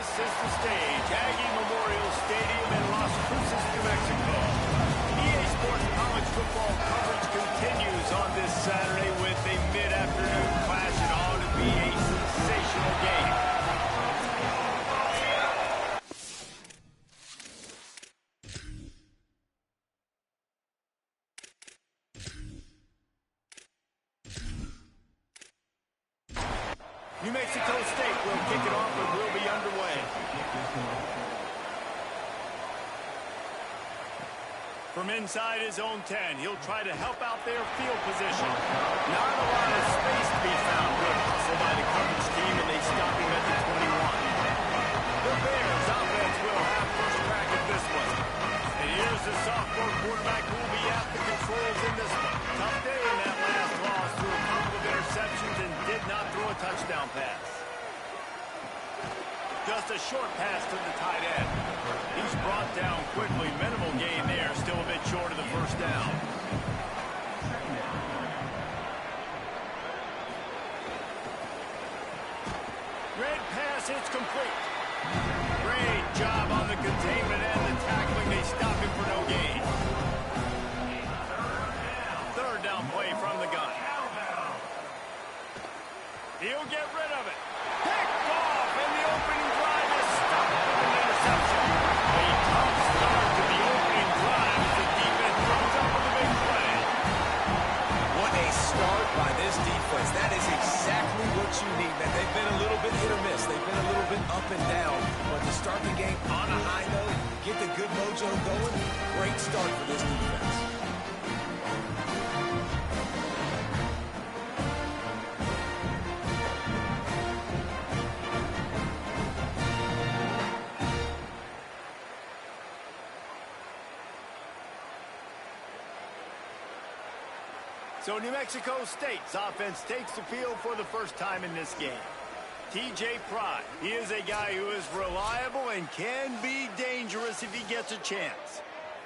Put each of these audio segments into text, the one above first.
This is the stage, Aggie Memorial Stadium in Las Cruces, New Mexico. EA Sports college football coverage continues on this Saturday with a mid-afternoon clash. It ought to be a sensational game. New Mexico State will kick it off and will be underway. From inside his own 10, he'll try to help out their field position. Not a lot of space to be found. Good hustle by the coverage team, and they stop him at the 21. The Bears offense will have first crack at this one. And here's the sophomore quarterback who will be at the controls in this one. Tough day in that last loss through a couple of interceptions and did not throw a touchdown pass. Just a short pass to the tight end. He's brought down quickly. Minimal gain there. Still a bit short of the first down. Great pass. It's complete. Great job on the containment and the tackling. They stop him for no gain. Third down play from the gun. He'll get rid of it. Picked off, and the opening drive is stopped with an interception. A tough start to the opening drive as the defense comes up with a big play. What a start by this defense. That is exactly what you need, man. They've been a little bit hit or miss. They've been a little bit up and down. But to start the game on a high note, get the good mojo going, great start for this defense. So New Mexico State's offense takes the field for the first time in this game. TJ Pride, he is a guy who is reliable and can be dangerous if he gets a chance.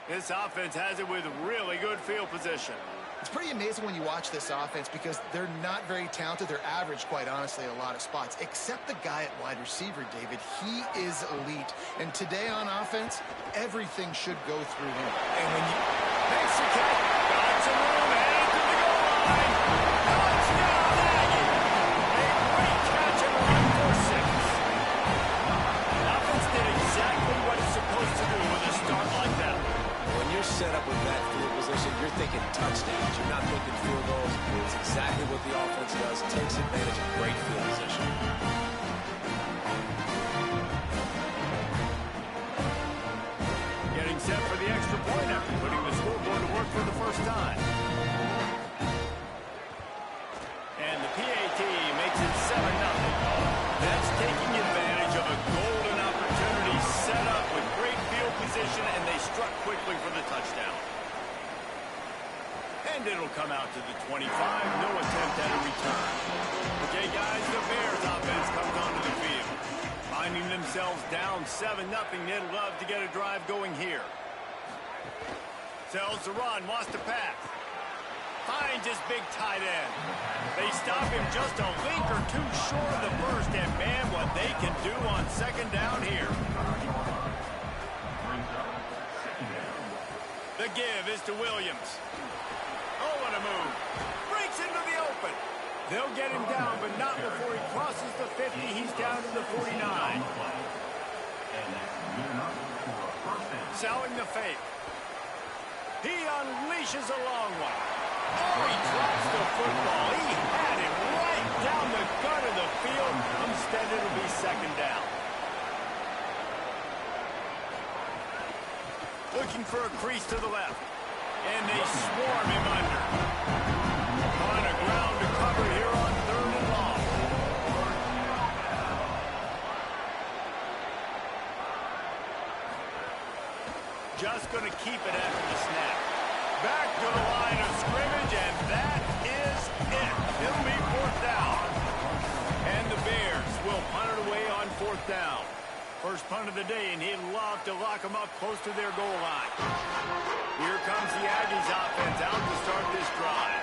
This offense has it with really good field position. It's pretty amazing when you watch this offense because they're not very talented. They're average, quite honestly, a lot of spots, except the guy at wide receiver, David. He is elite. And today on offense, everything should go through him. And when you... Makes the catch. Got some room, headed to the goal line. Touchdown, Aggie. A great catch and run for 6. The offense did exactly what it's supposed to do with a start like that. When you're set up with that field position, you're thinking touchdowns. You're not thinking field goals. It's exactly what the offense does. Takes advantage of great field position. Getting set for the extra point after putting the scoreboard to work for the first time. And the PAT makes it 7-0. That's taking advantage of a golden opportunity set up with great field position, and they struck quickly for the touchdown. And it'll come out to the 25. No attempt at a return. Okay, guys, the Bears offense comes onto the field. Finding themselves down 7-0, they'd love to get a drive going here. Sells the run, wants to pass. Finds his big tight end. They stop him just a link or two short of the first, and man, what they can do on second down here. The give is to Williams. Oh, what a move. Breaks into the open. They'll get him down, but not before he crosses the 50. He's down to the 49. Selling the fake. He unleashes a long one. Oh, he drops the football. He had it right down the gut of the field. Instead, it'll be second down. Looking for a crease to the left. And they swarm him under. On a ground to cover here on 3rd and long. Just going to keep it after the snap. Back to the line of scrimmage, and that is it. It'll be 4th down. And the Bears will punt it away on 4th down. First punt of the day, and he'd love to lock them up close to their goal line. Here comes the Aggies offense out to start this drive.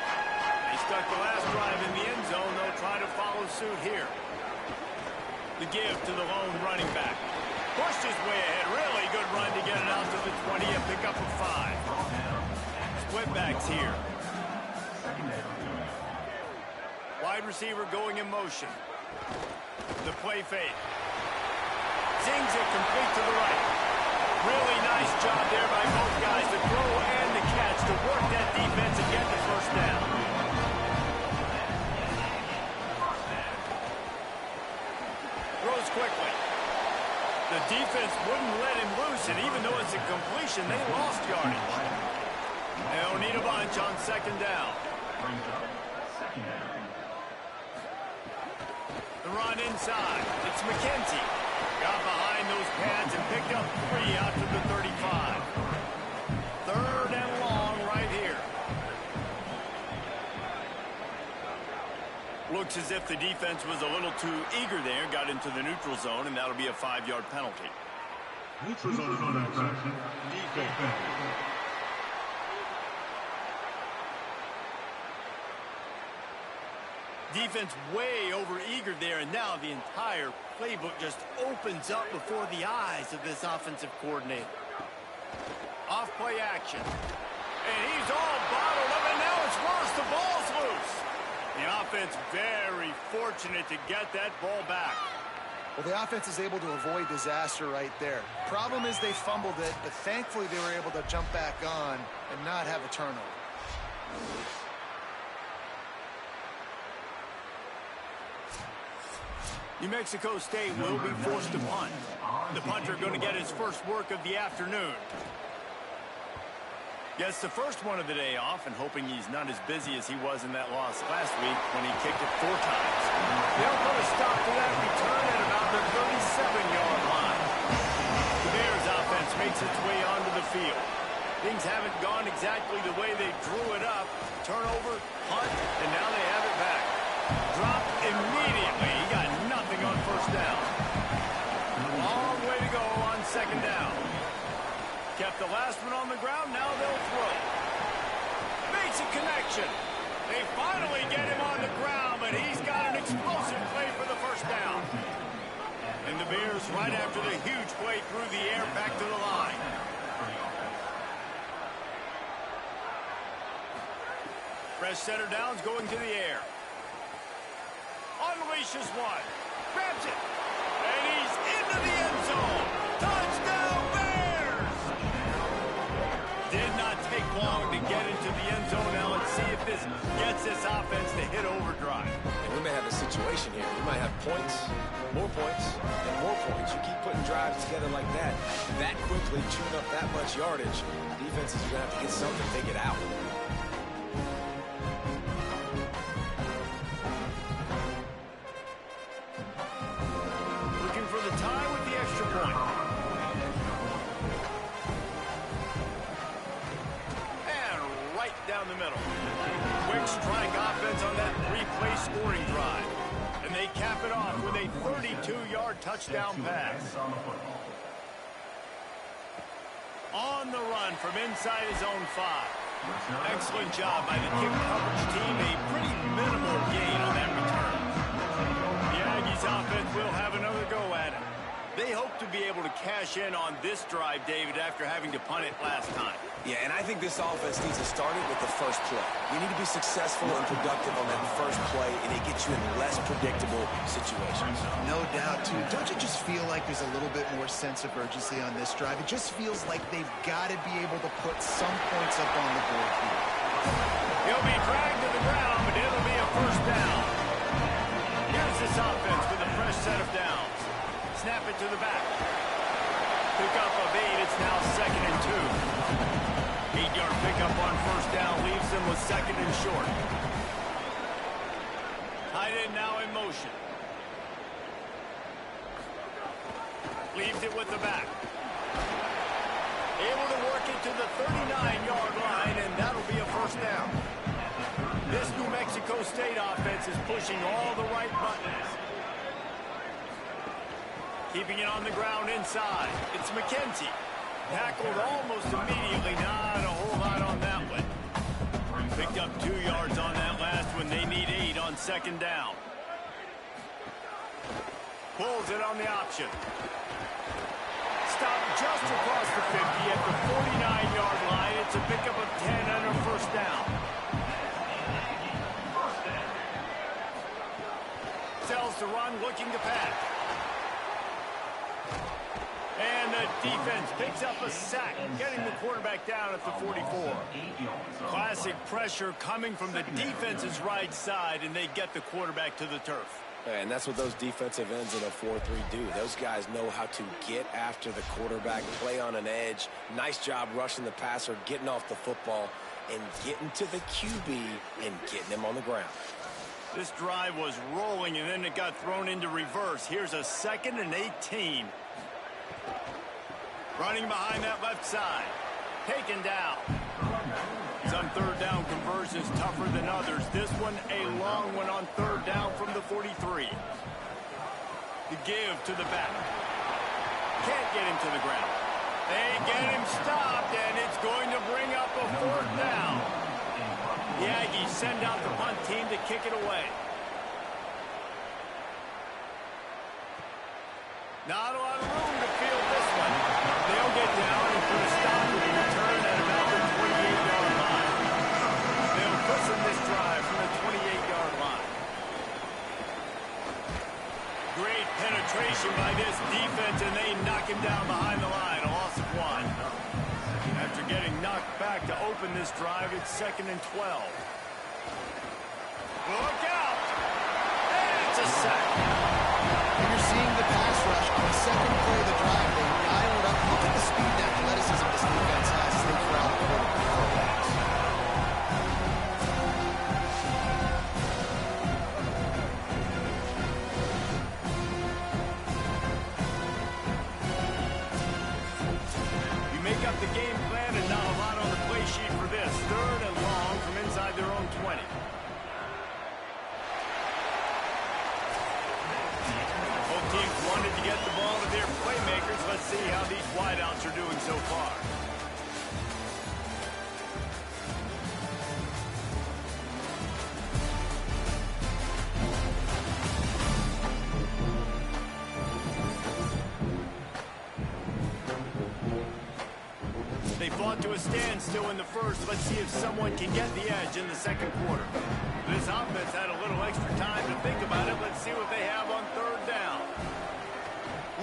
They stuck the last drive in the end zone. They'll try to follow suit here. The give to the lone running back. Pushed his way ahead. Really good run to get it out to the 20 and pick up a 5. Split backs here. Wide receiver going in motion. The play fake. Zings it complete to the right. Really nice job there by both guys, the throw and the catch, to work that defense and get the first down. Throws quickly. The defense wouldn't let him loose, and even though it's a completion, they lost yardage. They'll need a bunch on second down. The run inside. It's McKenzie. Got behind those pads and picked up 3 out to the 35. 3rd and long right here. Looks as if the defense was a little too eager there, got into the neutral zone, and that'll be a 5-yard penalty. Neutral zone infraction. Defense. Defense way over eager there, and now the entire playbook just opens up before the eyes of this offensive coordinator. Off play action. And he's all bottled up, and now it's worse. The ball's loose. The offense very fortunate to get that ball back. Well, the offense is able to avoid disaster right there. Problem is they fumbled it, but thankfully they were able to jump back on and not have a turnover. New Mexico State will be forced to punt. The punter going to get his first work of the afternoon. Gets the first one of the day off, and hoping he's not as busy as he was in that loss last week when he kicked it 4 times. They'll put a stop to that return at about the 37-yard line. The Bears offense makes its way onto the field. Things haven't gone exactly the way they drew it up. Turnover, punt, and now they have it back. Dropped immediately. He got nothing on first down. Long way to go on second down. Kept the last one on the ground. Now they'll throw. Makes a connection. They finally get him on the ground, but he's got an explosive play for the first down. And the Bears, right after the huge play through the air, back to the line. Fresh center downs going to the air. Unleashes one. Grabs it. And he's into the end zone. Touchdown, Bears! Did not take long to get into the end zone. Now let's see if this gets this offense to hit overdrive. And we may have a situation here. We might have points, and more points. You keep putting drives together like that quickly, chewing up that much yardage. Defenses are going to have to get something to take it out. Down the middle. Quick strike offense on that replay scoring drive. And they cap it off with a 32-yard touchdown pass. On the run from inside his own 5. Excellent job by the kick coverage team. A pretty minimal gain on that return. The Aggies offense will have another go at it. They hope to be able to cash in on this drive, David, after having to punt it last time. Yeah, and I think this offense needs to start it with the first play. You need to be successful and productive on that first play, and it gets you in less predictable situations. No doubt, too. Don't you just feel like there's a little bit more sense of urgency on this drive? It just feels like they've got to be able to put some points up on the board here. He'll be dragged to the ground, but it'll be a first down. Here's this offense with a fresh set of downs. Snap it to the back. Pick up of 8. It's now 2nd and 2. 8-yard pickup on first down leaves them with 2nd and short. Tight end now in motion. Leaves it with the back. Able to work it to the 39-yard line, and that'll be a first down. This New Mexico State offense is pushing all the right buttons. Keeping it on the ground inside. It's McKenzie. Tackled almost immediately. Not a whole lot on that one. Picked up 2 yards on that last one. They need 8 on second down. Pulls it on the option. Stop just across the 50 at the 49-yard line. It's a pickup of 10 and a first down. Sells to run, looking to pass. And the defense picks up a sack, getting the quarterback down at the 44. Classic pressure coming from the defense's right side, and they get the quarterback to the turf. And that's what those defensive ends in a 4-3 do. Those guys know how to get after the quarterback, play on an edge. Nice job rushing the passer, getting off the football, and getting to the QB and getting him on the ground. This drive was rolling, and then it got thrown into reverse. Here's a 2nd and 18. Running behind that left side. Taken down. Some third down conversions tougher than others. This one a long one on third down from the 43. The give to the back. Can't get him to the ground. They get him stopped, and it's going to bring up a 4th down. The Aggies send out the punt team to kick it away. Not a lot of room to field this one. They'll get down and put a stop with a return at about the 28-yard line. They'll cushion this drive from the 28-yard line. Great penetration by this defense, and they knock him down behind the line. A loss of 1. After getting knocked back to open this drive, it's 2nd and 12. Look out! And it's a sack. And you're seeing the pass rush on the second play of the drive. They dial it up. Look at the speed and athleticism this defense has as they corral the quarterback. You make up the game plan and not a lot on the play sheet for this. 3rd and long from inside their own 20. Both teams wanted to get the ball to their playmakers. Let's see how these wideouts are doing so far. They fought to a standstill in the first. Let's see if someone can get the edge in the second quarter. This offense had a little extra time to think about it. Let's see what they have on third down.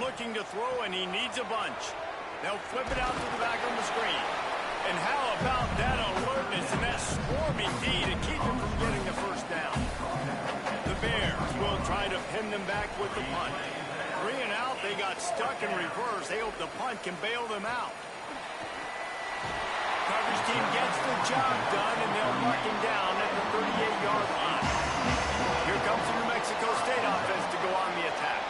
Looking to throw, and he needs a bunch. They'll flip it out to the back on the screen. And how about that alertness and that swarming D to keep him from getting the first down? The Bears will try to pin them back with the punt. 3 and out, they got stuck in reverse. They hope the punt can bail them out. Coverage team gets the job done, and they'll mark him down at the 38-yard line. Here comes the New Mexico State offense to go on the attack.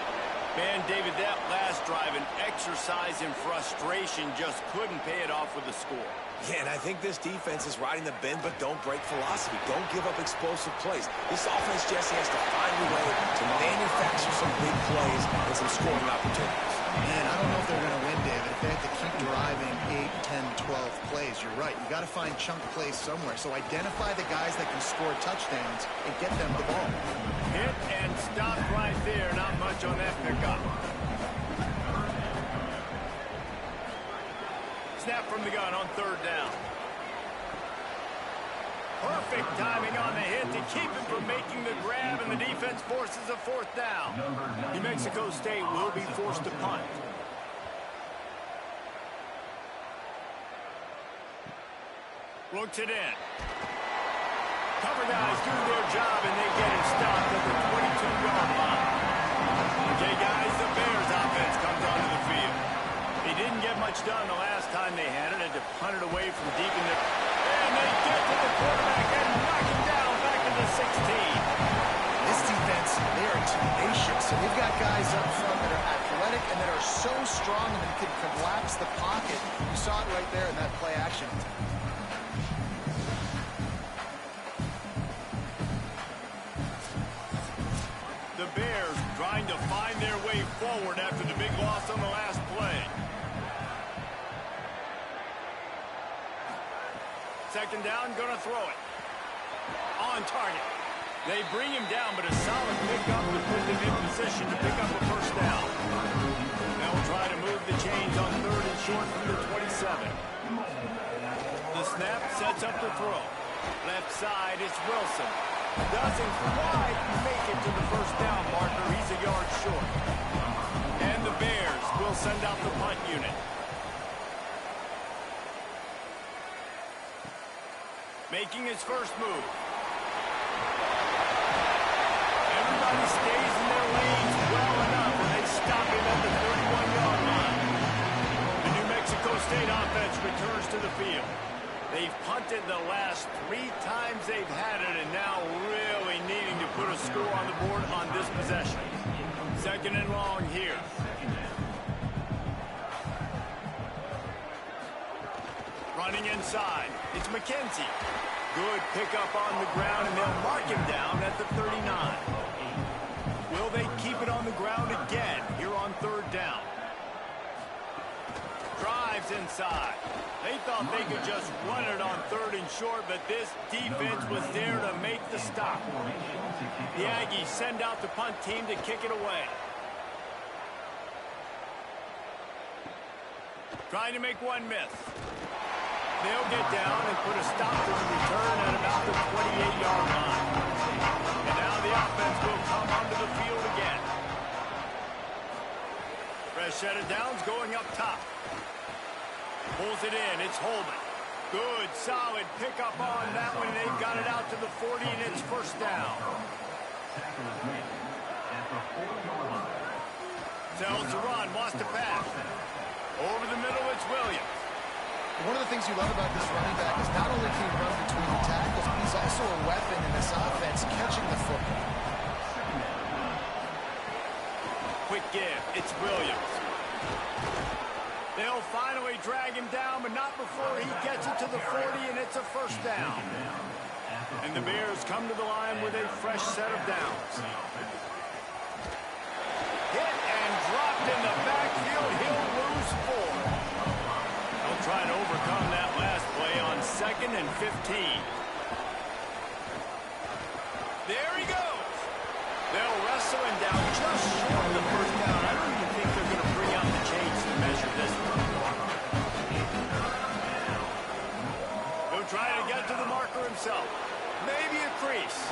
Man, David, that last drive, an exercise in frustration, just couldn't pay it off with a score. Yeah, and I think this defense is riding the bend but don't break philosophy. Don't give up explosive plays. This offense, Jesse, has to find a way to manufacture some big plays and some scoring opportunities. Man, I don't know if they're going to win, David, if they have to keep driving 8, 10, 12 plays. You're right. You got to find chunk plays somewhere. So identify the guys that can score touchdowns and get them the ball. Hit and stop right there. Not much on that pickup. Snap from the gun on third down. Perfect timing on the hit to keep him from making the grab, and the defense forces a 4th down. New Mexico State will be forced to punt. Looks it in. Cover guys do their job, and they get it stopped at the 22-yard line. Okay, guys, the Bears offense comes onto the field. They didn't get much done the last time they had it. Had to punt it away from deep in the... And they get to the quarterback and knock him down back into 16. This defense, they are tenacious. So they've got guys up front that are athletic and that are so strong and that can collapse the pocket. You saw it right there in that play action. The Bears trying to find their way forward after the big loss on the last play. Second down, gonna throw it. On target. They bring him down, but a solid pickup to put them in position to pick up a first down. They'll try to move the chains on 3rd and short from the 27. The snap sets up the throw. Left side is Wilson. Doesn't quite make it to the first down marker. He's a yard short. And the Bears will send out the punt unit. Making his first move. Everybody stays in their lanes well enough, and they stop him at the 31-yard line. The New Mexico State offense returns to the field. They've punted the last 3 times they've had it, and now really needing to put a score on the board on this possession. 2nd and long here. Running inside, it's McKenzie. Good pickup on the ground, and they'll mark him down at the 39. Will they keep it on the ground again here on 3rd down? Drives inside. They thought they could just run it on 3rd and short, but this defense was there to make the stop. The Aggies send out the punt team to kick it away. Trying to make one miss. They'll get down and put a stop to the return at about the 28-yard line. And now the offense will come onto the field again. Fresh set of downs going up top. Pulls it in. It's Holman. Good, solid pickup on that one. They've got it out to the 40, and it's first down. Tells to run, wants to pass. Over the middle, it's Williams. One of the things you love about this running back is not only can he run between the tackles, but he's also a weapon in this offense, catching the football. Quick give. It's Williams. They'll finally drag him down, but not before he gets it to the 40, and it's a first down. And the Bears come to the line with a fresh set of downs. Hit and dropped in the backfield. He'll lose 4. They'll try to overcome that last play on 2nd and 15. There he goes. They'll wrestle him down just short of the first down. I don't even think they're going to bring out the chains to measure this one. He'll try to get to the marker himself. Maybe a crease.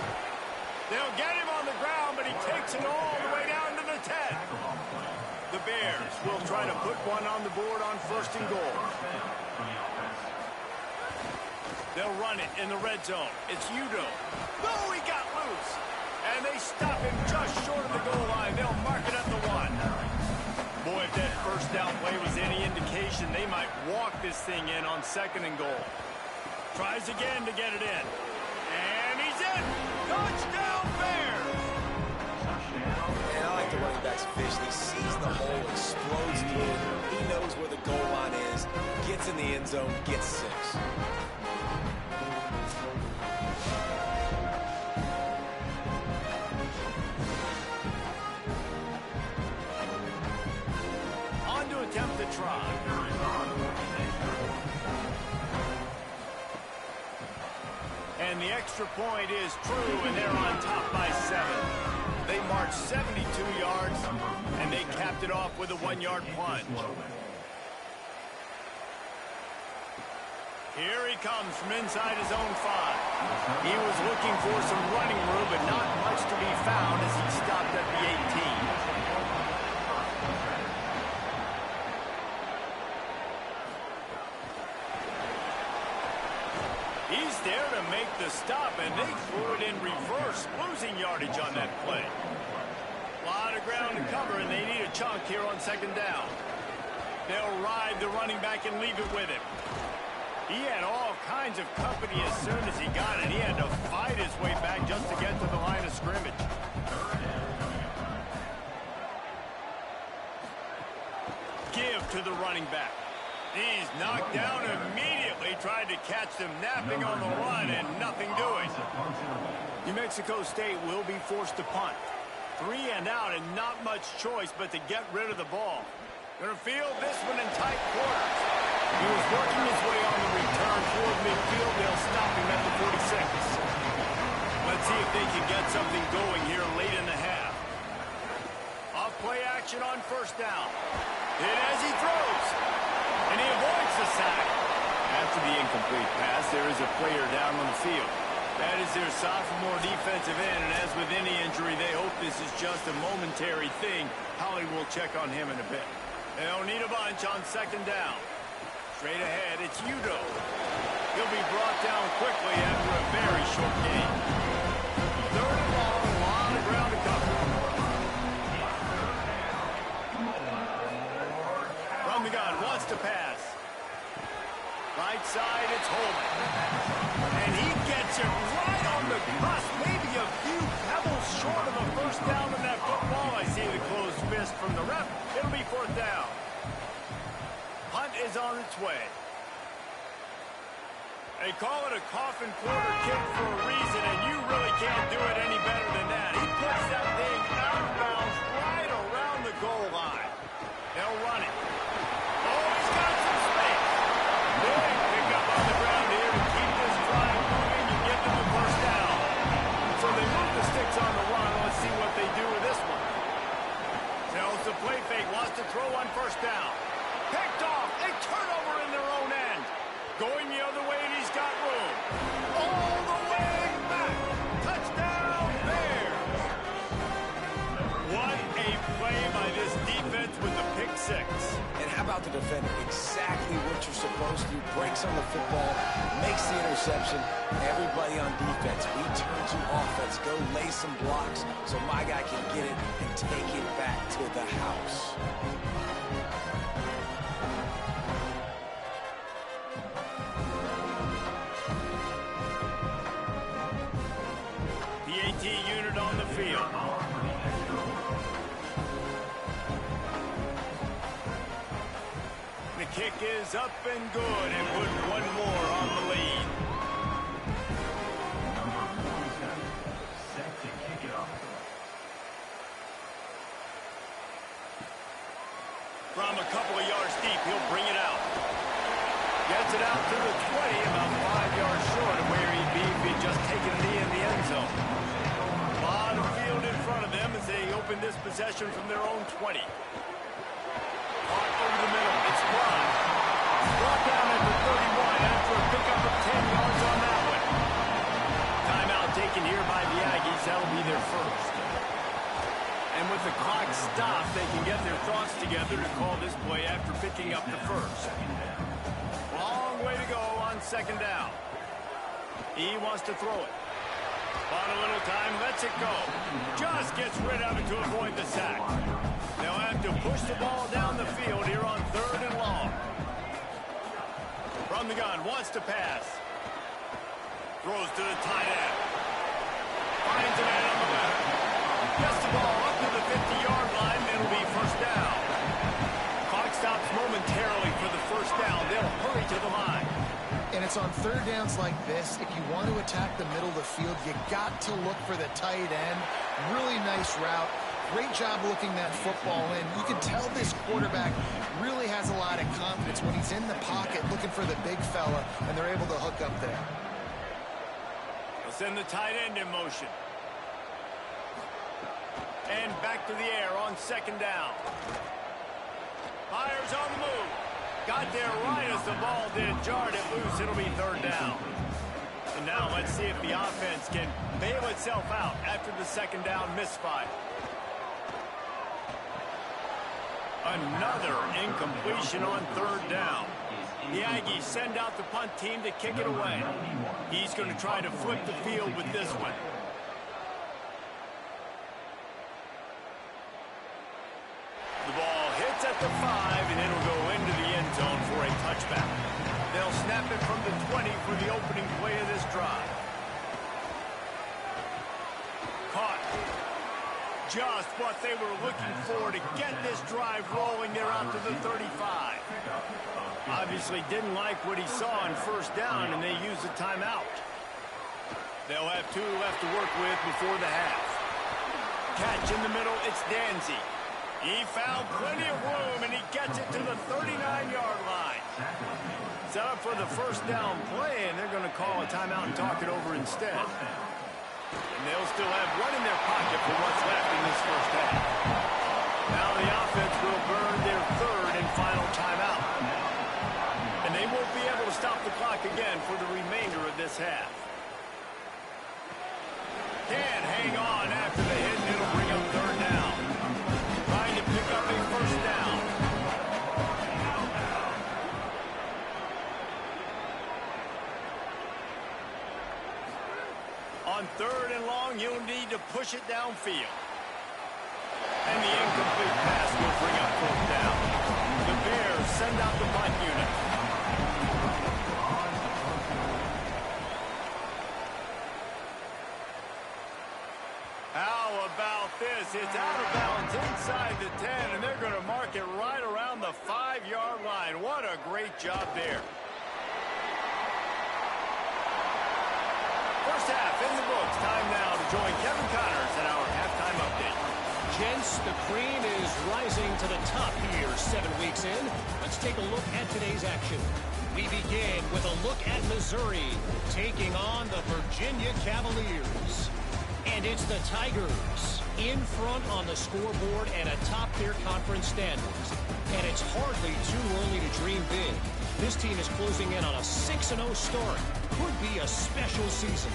They'll get him on the ground, but he takes it all the way down to the 10. The Bears will try to put one on the board on 1st and goal. They'll run it in the red zone. It's Udo. No, he got loose. And they stop him just short of the goal line. They'll mark it at the 1. Boy, if that first down play was any indication, they might walk this thing in on 2nd and goal. Tries again to get it in. And he's in. Touchdown, Bears! And I like the running back's vision. He sees the hole, explodes through it. He knows where the goal line is, gets in the end zone, gets 6. On to attempt the try. And the extra point is true, and they're on top by 7. They marched 72 yards, and they capped it off with a 1-yard plunge. Here he comes from inside his own 5. He was looking for some running room, but not much to be found as he stopped at the 18. He's there to make the stop, and they threw it in reverse, losing yardage on that play. A lot of ground to cover, and they need a chunk here on 2nd down. They'll ride the running back and leave it with him. He had all kinds of company as soon as he got it. He had to fight his way back just to get to the line of scrimmage. Give to the running back. He's knocked down immediately, tried to catch them napping on the run, and nothing doing. New Mexico State will be forced to punt. 3 and out, and not much choice but to get rid of the ball. Going to field this one in tight quarters. He was working his way on the return toward midfield. They'll stop him at the 46. Let's see if they can get something going here late in the half. Off play action on first down. Hit as he throws. And he avoids the sack. After the incomplete pass, there is a player down on the field. That is their sophomore defensive end, and as with any injury, they hope this is just a momentary thing. Holly will check on him in a bit. They'll need a bunch on second down. Straight ahead, it's Udo. He'll be brought down quickly after a very short game. Third and long, a lot of ground to cover. From the gun, wants to pass. Right side, it's Holman. And he gets it right on the cusp. Maybe a few pebbles short of a first down in that football. I see the closed fist from the ref. It'll be fourth down. Punt is on its way. They call it a coffin quarter kick for a reason, and you really can't do it any better than that. He puts that thing out of bounds right around the goal line. They'll run it. Oh, he's got some space. Big pickup on the ground here to keep this drive moving and get them the first down. So they move the sticks on the run. Let's see what they do with this one. Tells the play fake, wants to throw on first down. Picked off. A turnover in their own end. Going the other way, and he's got room. All the way back. Touchdown, Bears. What a play by this defense with the pick six. And how about the defender? Exactly what you're supposed to do. Breaks on the football, makes the interception. Everybody on defense, we turn to offense. Go lay some blocks so my guy can get it and take it back to the house. Unit on the field. The kick is up and good and put one more on the lead. Number 47, set to kick it off. From a couple of yards deep, he'll bring it out. Gets it out to the 20, about 5 yards short of where he'd be if he'd just taken it in the end zone. Field in front of them as they open this possession from their own 20. Caught over the middle. It's blocked. Brought down at the 31 after a pickup of 10 yards on that one. Timeout taken here by the Aggies. That'll be their first. And with the clock stopped, they can get their thoughts together to call this play after picking up the first. Long way to go on second down. He wants to throw it. On a little time, lets it go. Just gets rid of it to avoid the sack. They'll have to push the ball down the field here on third and long. From the gun, wants to pass. Throws to the tight end. Finds a man on the left. Gets the ball up to the 50-yard line. It'll be first down. Clock stops momentarily for the first down. They'll hurry to the line. And it's on third downs like this. If you want to attack the middle of the field, you got to look for the tight end. Really nice route. Great job looking that football in. You can tell this quarterback really has a lot of confidence when he's in the pocket looking for the big fella, and they're able to hook up there. They'll send the tight end in motion. And back to the air on second down. Fires on the move. Got there right as the ball did. Jarred it loose. It'll be third down. And now let's see if the offense can bail itself out after the second down misfire. Another incompletion on third down. The Aggies send out the punt team to kick it away. He's going to try to flip the field with this one. The ball hits at the 5, and it'll go into the end zone for a touchback. They'll snap it from the 20 for the opening play of this drive. Caught. Just what they were looking for to get this drive rolling. They're out to the 35. Obviously didn't like what he saw on first down, and they used the timeout. They'll have 2 left to work with before the half. Catch in the middle, it's Danzy. He found plenty of room, and he gets it to the 39-yard line. Set up for the first down play, and they're going to call a timeout and talk it over instead. And they'll still have one in their pocket for what's left in this first half. Now the offense will burn their third and final timeout. And they won't be able to stop the clock again for the remainder of this half. Can't hang on after the hit, and it'll bring up third down. Trying to pick up a first down. On third and long, you'll need to push it downfield. And the incomplete pass will bring up fourth down. The Bears send out the punt unit. How about this? It's out of bounds inside the 10, and they're going to mark it right around the 5-yard line. What a great job there. First half in the books. Time now to join Kevin Connors at our halftime update. Gents, the cream is rising to the top here 7 weeks in. Let's take a look at today's action. We begin with a look at Missouri taking on the Virginia Cavaliers. And it's the Tigers in front on the scoreboard and atop their conference standings. And it's hardly too early to dream big. This team is closing in on a 6-0 start. Could be a special season.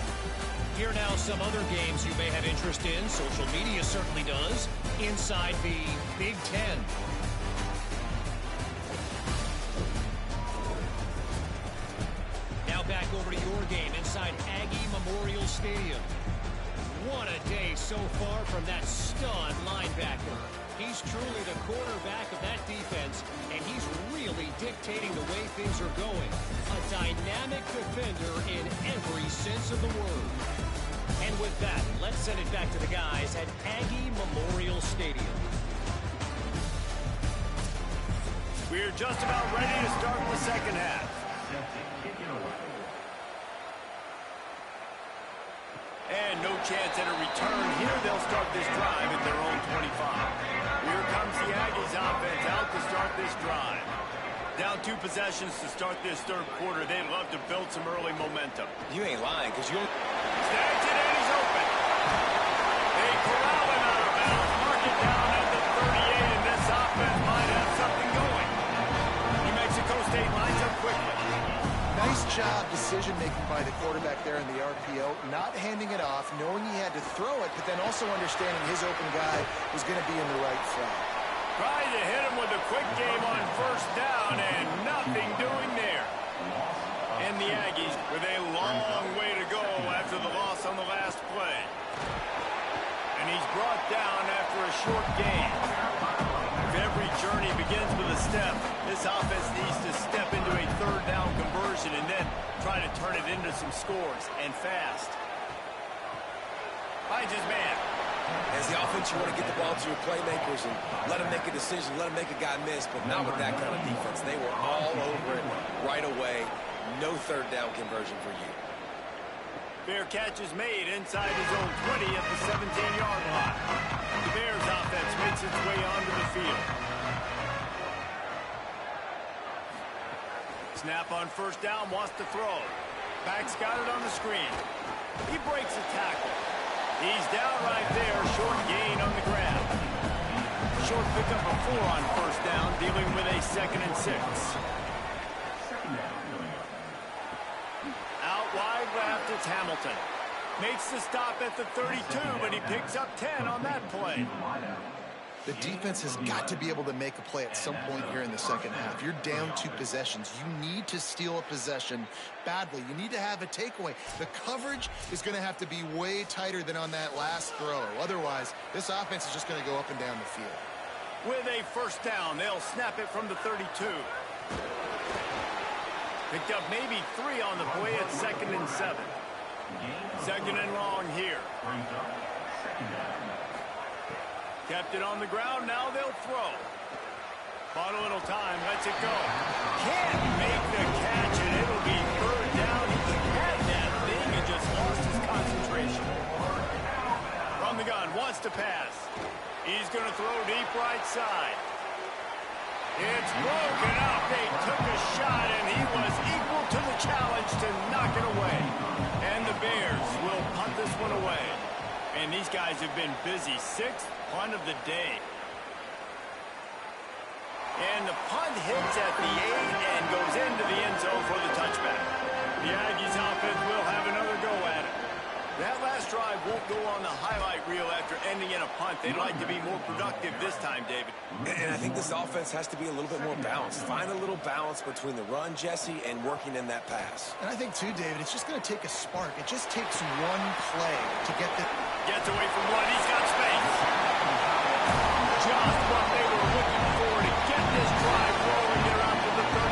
Here now some other games you may have interest in. Social media certainly does. Inside the Big Ten. Now back over to your game inside Aggie Memorial Stadium. What a day so far from that stud linebacker. He's truly the quarterback of that defense, and he's really dictating the way things are going. A dynamic defender in every sense of the word. And with that, let's send it back to the guys at Aggie Memorial Stadium. We're just about ready to start the second half. And no chance at a return here. They'll start this drive at their own 25. Here comes the Aggies offense out to start this drive. Down 2 possessions to start this third quarter. They'd love to build some early momentum. You ain't lying, because you... Snags it, and he's open. They corral him out of bounds. Mark it down at the 38, and this offense might have something going. New Mexico State lines up quickly. Nice job decision-making by the quarterback there in the RPO, not handing it off, knowing he had to throw it, but then also understanding his open guy was going to be in the right flat. Trying to hit him with a quick game on first down, and nothing doing there. And the Aggies with a long way to go after the loss on the last play. And he's brought down after a short gain. If every journey begins with a step, this offense needs to step into a third down conversion and then try to turn it into some scores, and fast. Finds his man. As the offense, you want to get the ball to your playmakers and let them make a decision, let them make a guy miss, but not with that kind of defense. They were all over it right away. No third down conversion for you. Fair catch is made inside his own 20 at the 17-yard line. The Bears offense makes its way onto the field. Snap on first down, wants to throw. Back's got it on the screen. He breaks a tackle. He's down right there, short gain on the grab. Short pickup of 4 on first down, dealing with a 2nd and 6. Out wide left, it's Hamilton. Makes the stop at the 32, but he picks up 10 on that play. The defense has got to be able to make a play at some point here in the second half. You're down 2 possessions. You need to steal a possession badly. You need to have a takeaway. The coverage is going to have to be way tighter than on that last throw. Otherwise, this offense is just going to go up and down the field. With a first down, they'll snap it from the 32. Picked up maybe 3 on the play at 2nd and 7. 2nd and long here. Kept it on the ground, now they'll throw. Bought a little time, lets it go. Can't make the catch, and it'll be third down. He had that thing and just lost his concentration. From the gun, wants to pass. He's going to throw deep right side. It's broken up. They took a shot, and he was equal to the challenge to knock it away. And the Bears will punt this one away. And these guys have been busy. Sixth punt of the day. And the punt hits at the 8 and goes into the end zone for the touchback. The Aggies offense will have another go at it. That last drive won't go on the highlight reel after ending in a punt. They'd like to be more productive this time, David. And I think this offense has to be a little bit more balanced. Find a little balance between the run, Jesse, and working in that pass. And I think, too, David, it's just going to take a spark. It just takes one play to get the... Gets away from one. He's got space. Just what they were looking for to get this drive rolling there out to the 35.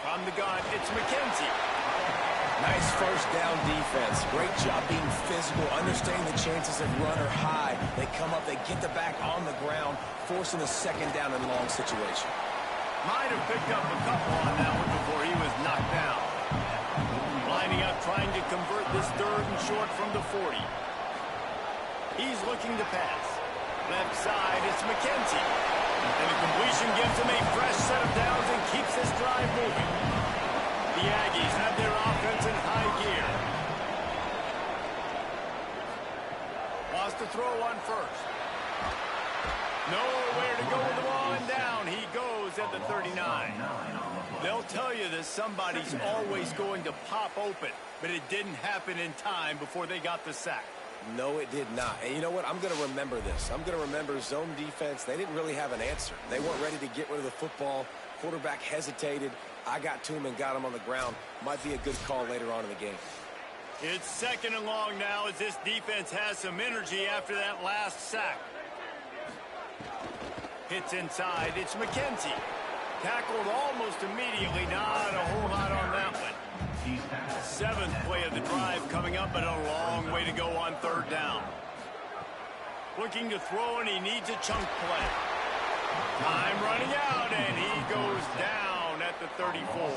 From the gun, it's McKenzie. Nice first down defense. Great job being physical, understanding the chances of run are high. They come up, they get the back on the ground, forcing a second down and long situation. Might have picked up a couple on that one before he was knocked down. Lining up, trying to convert this third and short from the 40. He's looking to pass. Left side, it's McKenzie. And the completion gives him a fresh set of downs and keeps this drive moving. The Aggies have their offense in high gear. Wants to throw on first. Nowhere to go with the ball and down. He goes at the 39. They'll tell you that somebody's always going to pop open, but it didn't happen in time before they got the sack. No, it did not. And you know what? I'm going to remember this. I'm going to remember zone defense. They didn't really have an answer. They weren't ready to get rid of the football. Quarterback hesitated. I got to him and got him on the ground. Might be a good call later on in the game. It's second and long now as this defense has some energy after that last sack. Hits inside. It's McKenzie. Tackled almost immediately. Not a whole lot on that one. Seventh play of the drive coming up, but a long way to go on third down. Looking to throw, and he needs a chunk play. Time running out, and he goes down at the 34.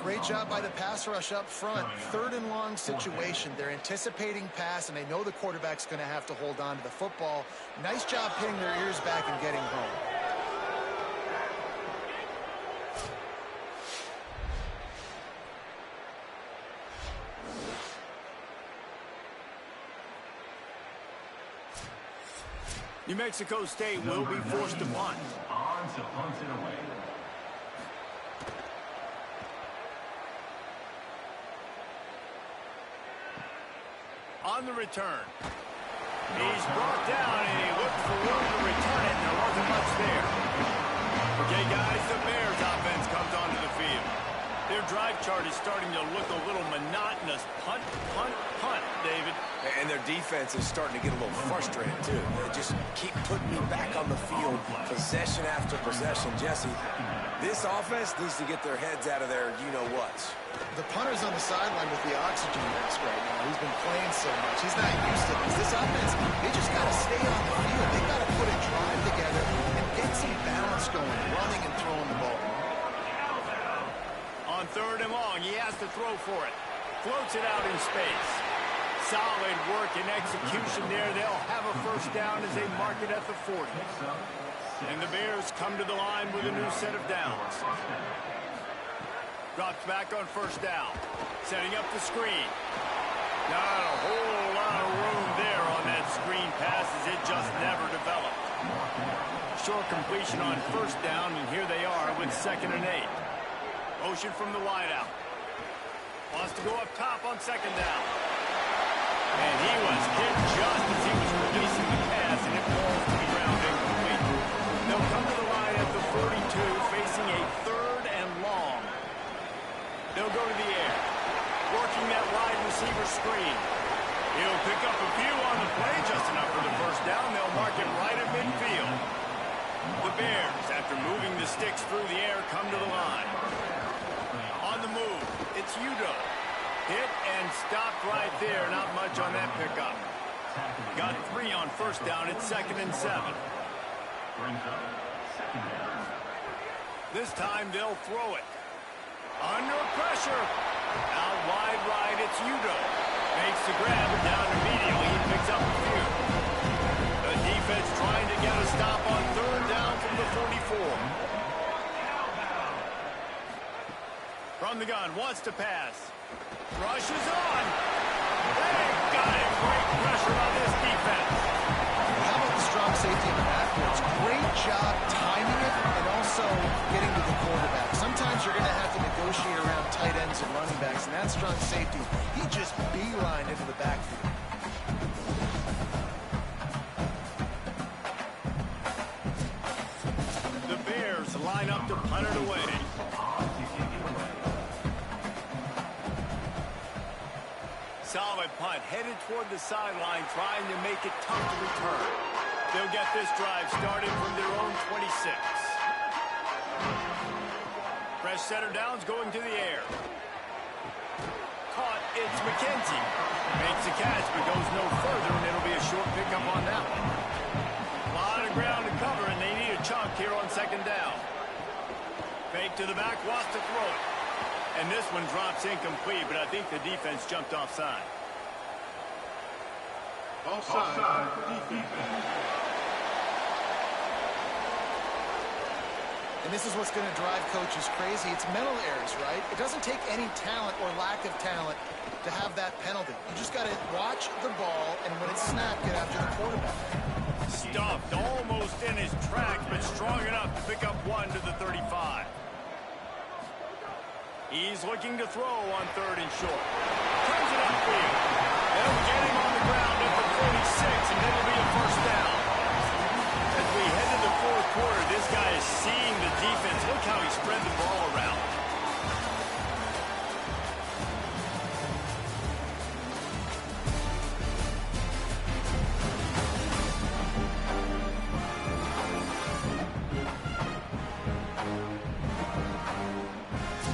Great job by the pass rush up front. Third and long situation. They're anticipating pass, and they know the quarterback's going to have to hold on to the football. Nice job pinning their ears back and getting home. New Mexico State will be forced to punt. On to punt it away. On the return. He's brought down, and he looked for room to return it, and there wasn't much there. Okay, guys, the Bears offense comes onto the field. Their drive chart is starting to look a little monotonous. Punt, punt, punt, David. And their defense is starting to get a little frustrated, too. They just keep putting me back on the field, possession after possession. Jesse, this offense needs to get their heads out of their you-know-whats. The punter's on the sideline with the oxygen mask right now. He's been playing so much. He's not used to this. This offense, they just got to stay on the field. They got to put a drive together and get some balance going, running and throwing the ball. On third and long, he has to throw for it. Floats it out in space. Solid work and execution there. They'll have a first down as they mark it at the 40. And the Bears come to the line with a new set of downs. Drops back on first down. Setting up the screen. Not a whole lot of room there on that screen pass as it just never developed. Short completion on first down, and here they are with 2nd and 8. Motion from the wideout. Wants to go up top on second down. And he was hit just as he was releasing the pass, and it falls to the ground incomplete. They'll come to the line at the 42, facing a third and long. They'll go to the air, working that wide receiver screen. He'll pick up a few on the play, just enough for the first down. They'll mark it right at midfield. The Bears, after moving the sticks through the air, come to the line. On the move, it's Udo. Hit and stopped right there. Not much on that pickup. Got 3 on first down. It's 2nd and 7. This time they'll throw it. Under pressure. Out wide right, it's Udo. Makes the grab and down immediately. He picks up a few. The defense trying to get a stop on third down from the 44. From the gun, wants to pass. Rushes on. They've got it. Great pressure on this defense. How about the strong safety in the backwards? Great job timing it and also getting to the quarterback. Sometimes you're going to have to negotiate around tight ends and running backs, and that strong safety, he just beelined into the backfield. The Bears line up to punt it away. Solid punt, headed toward the sideline, trying to make it tough to return. They'll get this drive started from their own 26. Fresh setter downs going to the air. Caught, it's McKenzie. Makes the catch, but goes no further, and it'll be a short pickup on that one. A lot of ground to cover, and they need a chunk here on second down. Fake to the back, wants to throw it. And this one drops incomplete, but I think the defense jumped offside. Offside. Defense. And this is what's going to drive coaches crazy. It's mental errors, right? It doesn't take any talent or lack of talent to have that penalty. You just got to watch the ball, and when it's snapped, get after the quarterback. Stuffed almost in his tracks, but strong enough to pick up one to the 35. He's looking to throw on third and short. Turns it upfield. They'll get him on the ground at the 46, and it'll be a first down. As we head to the fourth quarter, this guy is seeing the defense. Look how he spread the ball around.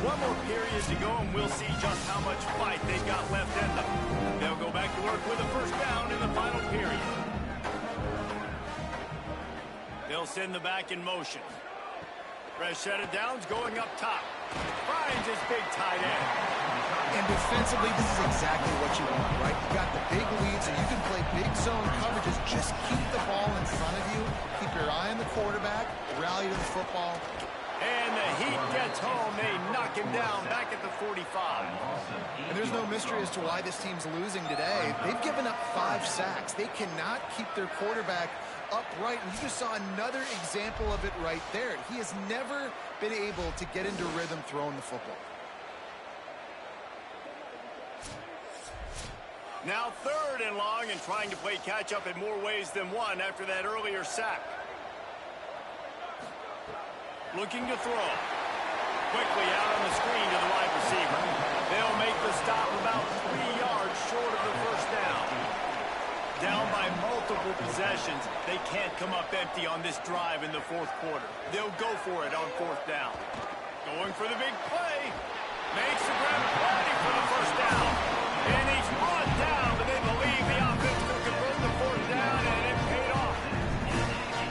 One more period to go, and we'll see just how much fight they've got left in them. They'll go back to work with a first down in the final period. They'll send the back in motion. Fresh set of downs going up top. Finds his big tight end. And defensively, this is exactly what you want, right? You got the big leads, and you can play big zone coverages. Just keep the ball in front of you. Keep your eye on the quarterback. Rally to the football. And the Heat gets home. They knock him down back at the 45. And there's no mystery as to why this team's losing today. They've given up 5 sacks. They cannot keep their quarterback upright. And you just saw another example of it right there. He has never been able to get into rhythm throwing the football. Now third and long, and trying to play catch-up in more ways than one after that earlier sack. Looking to throw. Quickly out on the screen to the wide receiver. They'll make the stop about 3 yards short of the first down. Down by multiple possessions. They can't come up empty on this drive in the fourth quarter. They'll go for it on fourth down. Going for the big play. Makes the grab play for the first down. And he's brought down, but they believe the offense will convert the fourth down, and it paid off.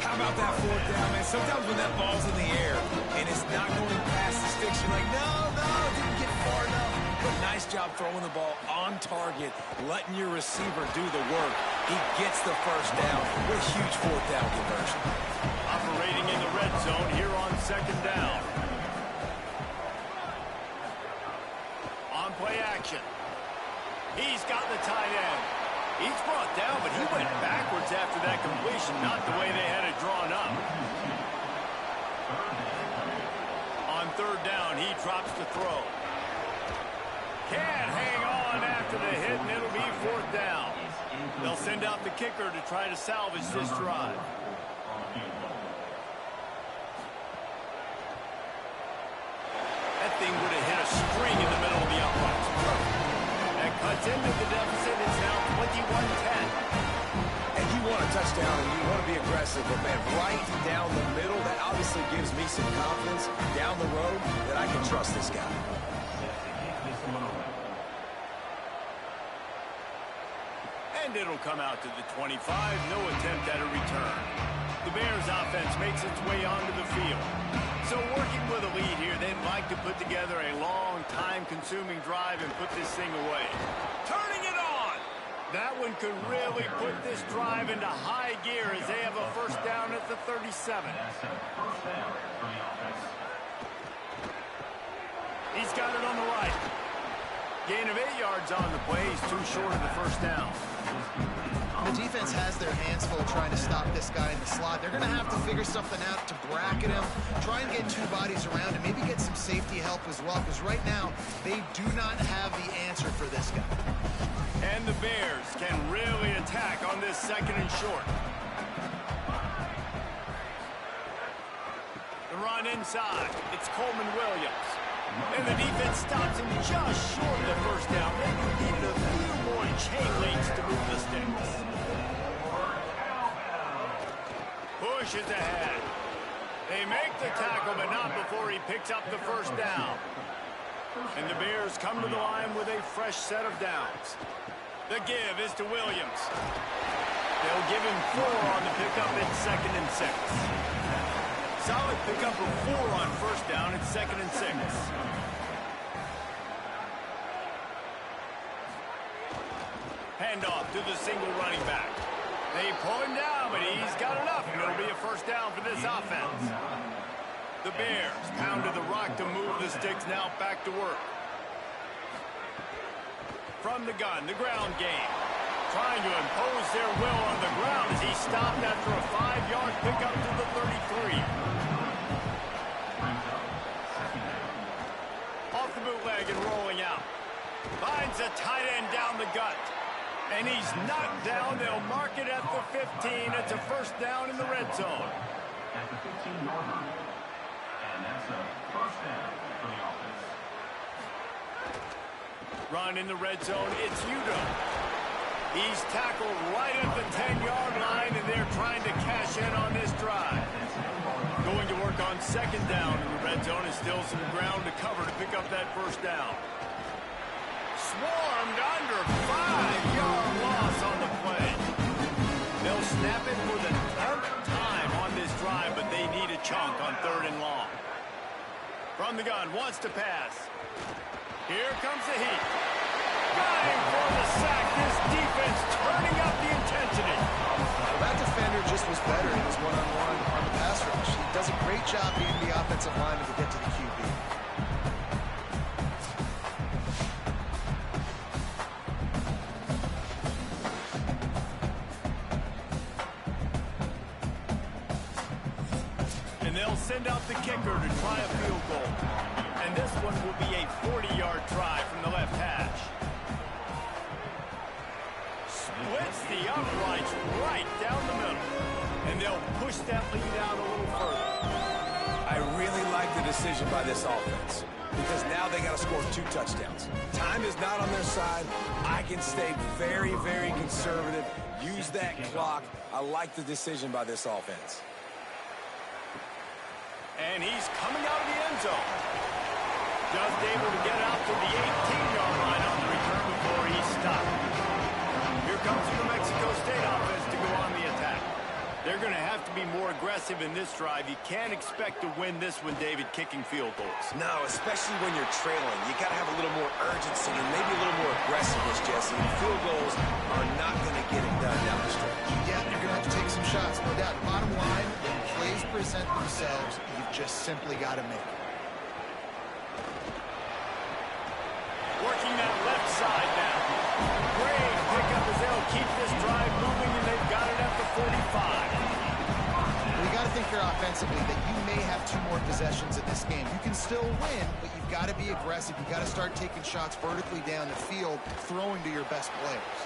How about that fourth down, man? Sometimes when that ball's in the air and it's not going past the sticks, you're like, no, didn't get far enough. But nice job throwing the ball on target, letting your receiver do the work. He gets the first down. What a huge fourth down conversion. Operating in the red zone here on second down. On play action. He's got the tight end. He's brought down, but he went backwards after that completion, not the way they had it drawn up. On third down, he drops to throw. Can't hang on after the hit, and it'll be fourth down. They'll send out the kicker to try to salvage this drive. That thing would have hit a string in the middle of the uprights. That cuts into the deficit. It's now 21-10. And you want a touchdown and you want to be aggressive, but man, right down the middle, that obviously gives me some confidence down the road that I can trust this guy. And it'll come out to the 25. No attempt at a return. The Bears offense makes its way onto the field. So working with a lead here, they'd like to put together a long, time-consuming drive and put this thing away. Turning it on! That one could really put this drive into high gear as they have a first down at the 37. He's got it on the Gain of 8 yards on the play. He's too short of the first down. The defense has their hands full trying to stop this guy in the slot. They're going to have to figure something out to bracket him, try and get two bodies around him, maybe get some safety help as well, because right now they do not have the answer for this guy. And the Bears can really attack on this second and short. The run inside. It's Coleman Williams. And the defense stops him just short of the first down. They needed a few more chain links to move the sticks. Push is ahead. They make the tackle, but not before he picks up the first down. And the Bears come to the line with a fresh set of downs. The give is to Williams. They'll give him 4 on the pickup at 2nd and 6. Solid pickup of 4 on first down at 2nd and 6. Handoff to the single running back. They pull him down, but he's got enough, and it'll be a first down for this offense. The Bears pounded the rock to move the sticks, now back to work. From the gun, the ground game. Trying to impose their will on the ground as he stopped after a 5-yard pickup to the 33. Off the bootleg and rolling out. Finds a tight end down the gut. And he's knocked down. They'll mark it at the 15. It's a first down in the red zone. At the 15-yard line. And that's a first down for the offense. Run in the red zone. It's Udo. He's tackled right at the 10-yard line, and they're trying to cash in on this drive. Going to work on second down in the red zone is still some ground to cover to pick up that first down. Swarmed under 5-yard loss on the play. They'll snap it for the 10th time on this drive, but they need a chunk on 3rd and long. From the gun, wants to pass. Here comes the heat. Got him for the sack. This defense turning up the intensity. Well, that defender just was better in his one-on-one on the pass rush. He does a great job beating the offensive lineman to get to the QB. And they'll send out the kicker to try a field goal. And this one will be a 40-yard try from the left hash. Splits the uprights right down the middle. And they'll push that lead out a little further. I really like the decision by this offense because now they got to score 2 touchdowns. Time is not on their side. I can stay very, very conservative. Use that clock. I like the decision by this offense. And he's coming out of the end zone. Just able to get out to the 18-yard line on the return before he's stopped. Here comes the New Mexico State offense to go on the attack. They're going to have to be more aggressive in this drive. You can't expect to win this one, David, kicking field goals. No, especially when you're trailing. You got to have a little more urgency and maybe a little more aggressiveness, Jesse. And field goals are not going to get it done down the stretch. Yeah, you're going to have to take some shots, no doubt. Bottom line, when plays present themselves, you've just simply got to make it. Working that left side now. Great pickup as they'll keep this drive moving, and they've got it at the 45. Well, you got to think here offensively that you may have 2 more possessions in this game. You can still win, but you've got to be aggressive. You've got to start taking shots vertically down the field, throwing to your best players.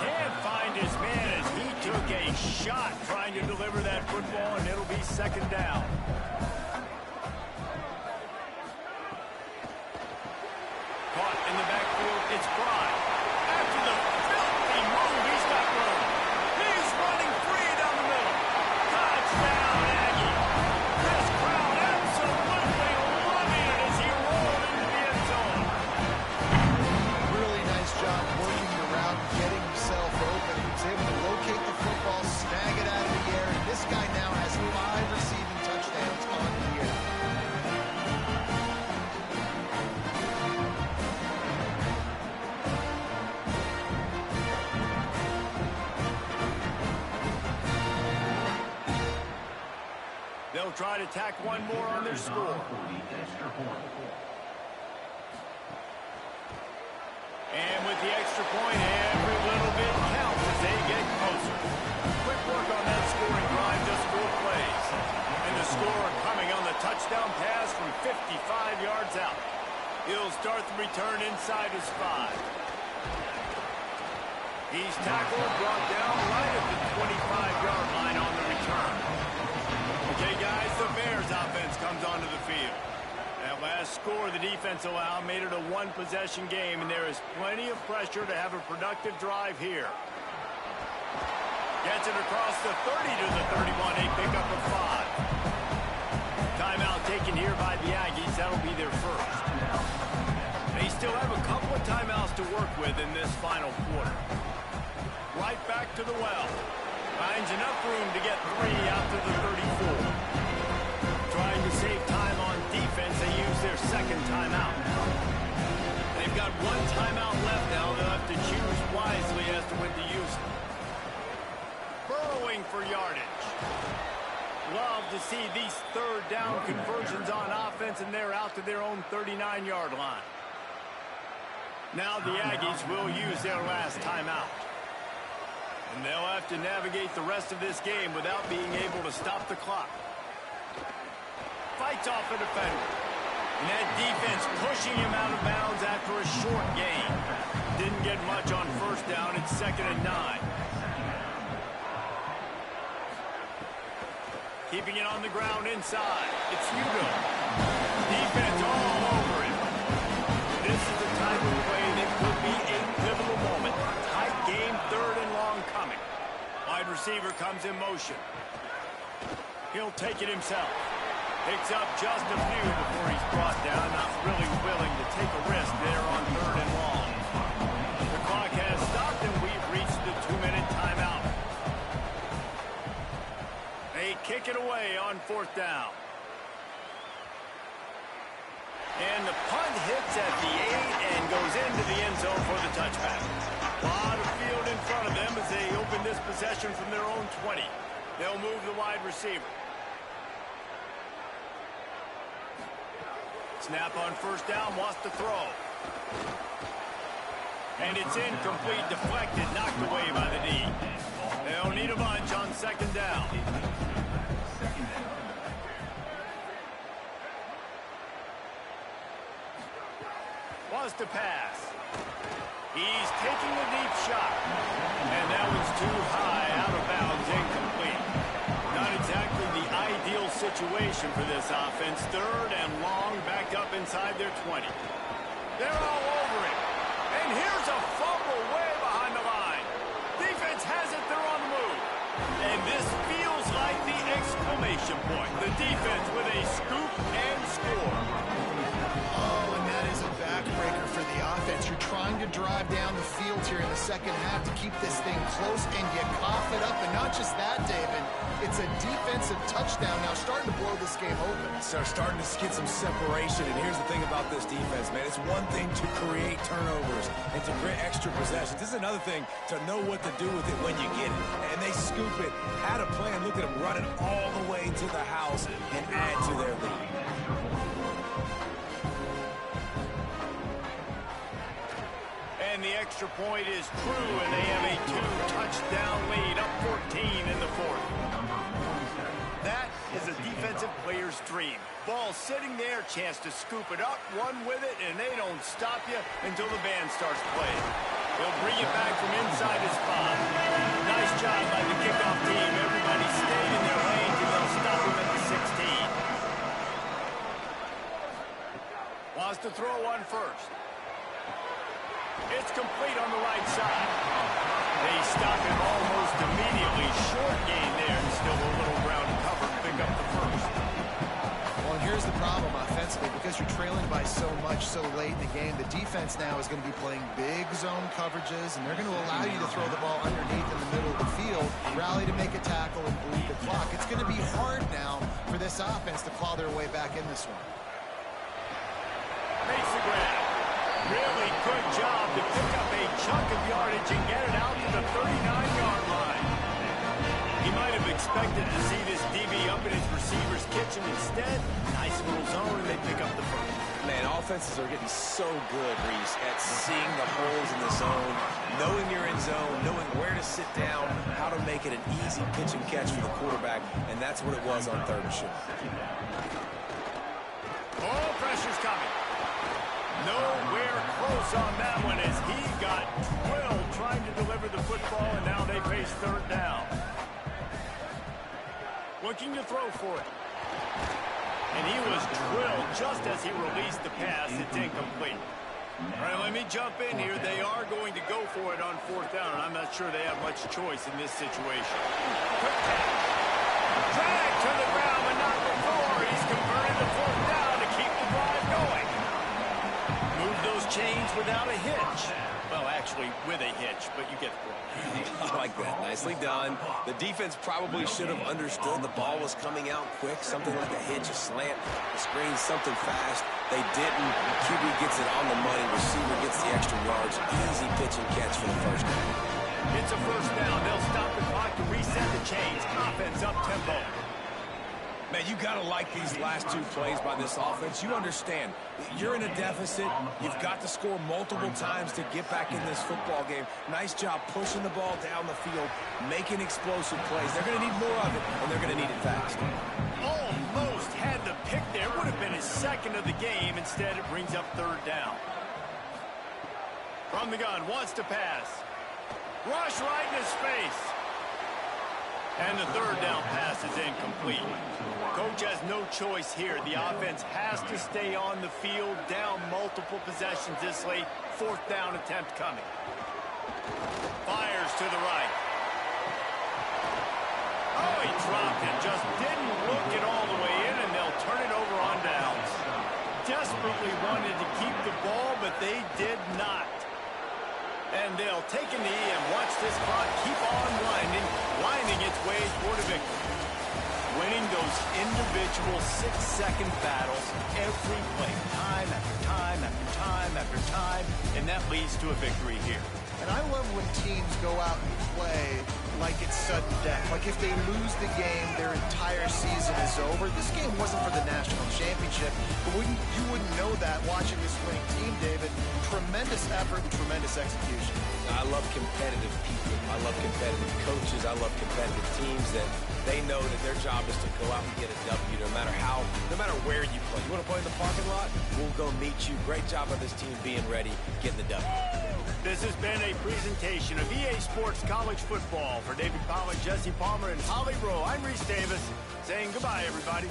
Can't find his man as he took a shot trying to deliver that football, and it'll be second down. Caught in the backfield, it's Fry. After the filthy move, he's got room. He's running free down the middle. Touchdown, Aggie. This crowd absolutely loving it as he rolled into the end zone. Really nice job working the route, getting himself open. He was able to locate the football, snag it out of the air, and this guy now has 5 receiving touchdowns on the year. They'll try to tack one more on their score. And with the extra point, every little bit counts as they get closer. Quick work on that scoring drive, just 4 plays. And the score coming on the touchdown pass from 55 yards out. He'll start the return inside his 5. He's tackled, brought down right at the 25-yard line on the return. Okay, guys, the Bears offense comes onto the field. That last score the defense allowed made it a 1-possession game, and there is plenty of pressure to have a productive drive here. Gets it across the 30 to the 31. They pick up a 5. Timeout taken here by the Aggies. That'll be their first. They still have a couple of timeouts to work with in this final quarter. Right back to the well. Finds enough room to get 3 out to the 34. Trying to save time on defense, they use their second timeout. They've got 1 timeout left now. They'll have to choose wisely as to when to use it. Burrowing for yardage. Love to see these third down conversions on offense, and they're out to their own 39-yard line. Now the Aggies will use their last timeout. And they'll have to navigate the rest of this game without being able to stop the clock. Fights off a defender. And that defense pushing him out of bounds after a short gain. Didn't get much on first down. It's 2nd and 9. Keeping it on the ground inside. It's Hugo. Defense all over him. This is the type of play that could be a pivotal moment. Tight game, 3rd and long coming. Wide receiver comes in motion. He'll take it himself. Picks up just a few before he's brought down. Not really willing to take a risk there on 3rd and long. The clock has stopped and we've reached the 2-minute timeout. They kick it away on 4th down. And the punt hits at the 8 and goes into the end zone for the touchback. A lot of field in front of them as they open this possession from their own 20. They'll move the wide receiver. Snap on 1st down, wants to throw. And it's incomplete, deflected, knocked away by the D. They'll need a bunch on 2nd down. Wants to pass. He's taking a deep shot. And that one's too high, out of bounds, incomplete. Not exactly the ideal situation for this offense. 3rd and long, back up inside their 20. They're all over it. And here's a fumble way behind the line. Defense has it, they're on the move. And this feels like the exclamation point. The defense with a scoop and score. Oh, and that is a backbreaker for the offense. You're trying to drive down the field here in the second half to keep this thing close, and you cough it up. And not just that, David, it's a defensive touchdown now, starting to blow this game open. So starting to get some separation, and here's the thing about this defense, man. It's one thing to create turnovers and to create extra possessions. This is another thing to know what to do with it when you get it. And they scoop it, had a plan, look at them running all the way to the house and add to their lead. And the extra point is true, and they have a 2-touchdown lead, up 14 in the 4th. That is a defensive player's dream. Ball sitting there, chance to scoop it up, run with it, and they don't stop you until the band starts playing. They'll bring it back from inside his 5. Nice job by the kickoff team. Everybody stayed in their lanes, and they'll stop him at the 16. Wants to throw one first. It's complete on the right side. They stop him almost immediately. Short gain there, and still a little ground cover to pick up the first. Well, and here's the problem offensively. Because you're trailing by so much so late in the game, the defense now is going to be playing big zone coverages, and they're going to allow you to throw the ball underneath in the middle of the field, rally to make a tackle, and bleed the clock. It's going to be hard now for this offense to claw their way back in this one. Makes the grab. Really good job to pick up a chunk of yardage and get it out to the 39-yard line. He might have expected to see this DB up in his receiver's kitchen. Instead, nice little zone, and they pick up the first. Man, Offenses are getting so good, Reese, at seeing the holes in the zone, knowing you're in zone, knowing where to sit down, how to make it an easy pitch and catch for the quarterback, and that's what it was on 3rd and short. Oh, pressure's coming. Nowhere close on that one as he got drilled trying to deliver the football, and now they face 3rd down. Looking to throw for it. And he was drilled just as he released the pass. It's incomplete. All right, let me jump in here. They are going to go for it on 4th down, and I'm not sure they have much choice in this situation. Quick catch. Drag to the ground, but not before. He's converted the 4th down to keep the drive going. Move those chains without a hitch. Well, actually, with a hitch, but you get the point. I like that. Nicely done. The defense probably should have understood the ball was coming out quick, something like a hitch, a slant, a screen, something fast. They didn't. QB gets it on the money. Receiver gets the extra yards. Easy pitch and catch for the 1st down. It's a 1st down. They'll stop the clock to reset the chains. Offense up tempo. Man, you got to like these last 2 plays by this offense. You understand, you're in a deficit. You've got to score multiple times to get back in this football game. Nice job pushing the ball down the field, making explosive plays. They're going to need more of it, and they're going to need it fast. Almost had the pick there. Would have been his 2nd of the game. Instead, it brings up 3rd down. From the gun, wants to pass. Rush right in his face. And the 3rd down pass is incomplete. Coach has no choice here. The offense has to stay on the field, down multiple possessions this late. 4th down attempt coming. Fires to the right. Oh, he dropped it. Just didn't look it all the way in, and they'll turn it over on downs. Desperately wanted to keep the ball, but they did not. And they'll take a knee and watch this clock keep on winding its way toward a victory. Winning those individual 6-second battles every play, time after time after time after time, and that leads to a victory here. And I love when teams go out and play like it's sudden death. Like if they lose the game, their entire season is over. This game wasn't for the national championship, but you wouldn't know that watching this winning team, David. Tremendous effort and tremendous execution. I love competitive people. I love competitive coaches. I love competitive teams that they know that their job is to go out and get a W no matter where you play. You want to play in the parking lot? We'll go meet you. Great job of this team being ready, getting the W. This has been a presentation of EA Sports College Football. For David Pollack, Jesse Palmer, and Holly Rowe, I'm Reese Davis saying goodbye, everybody.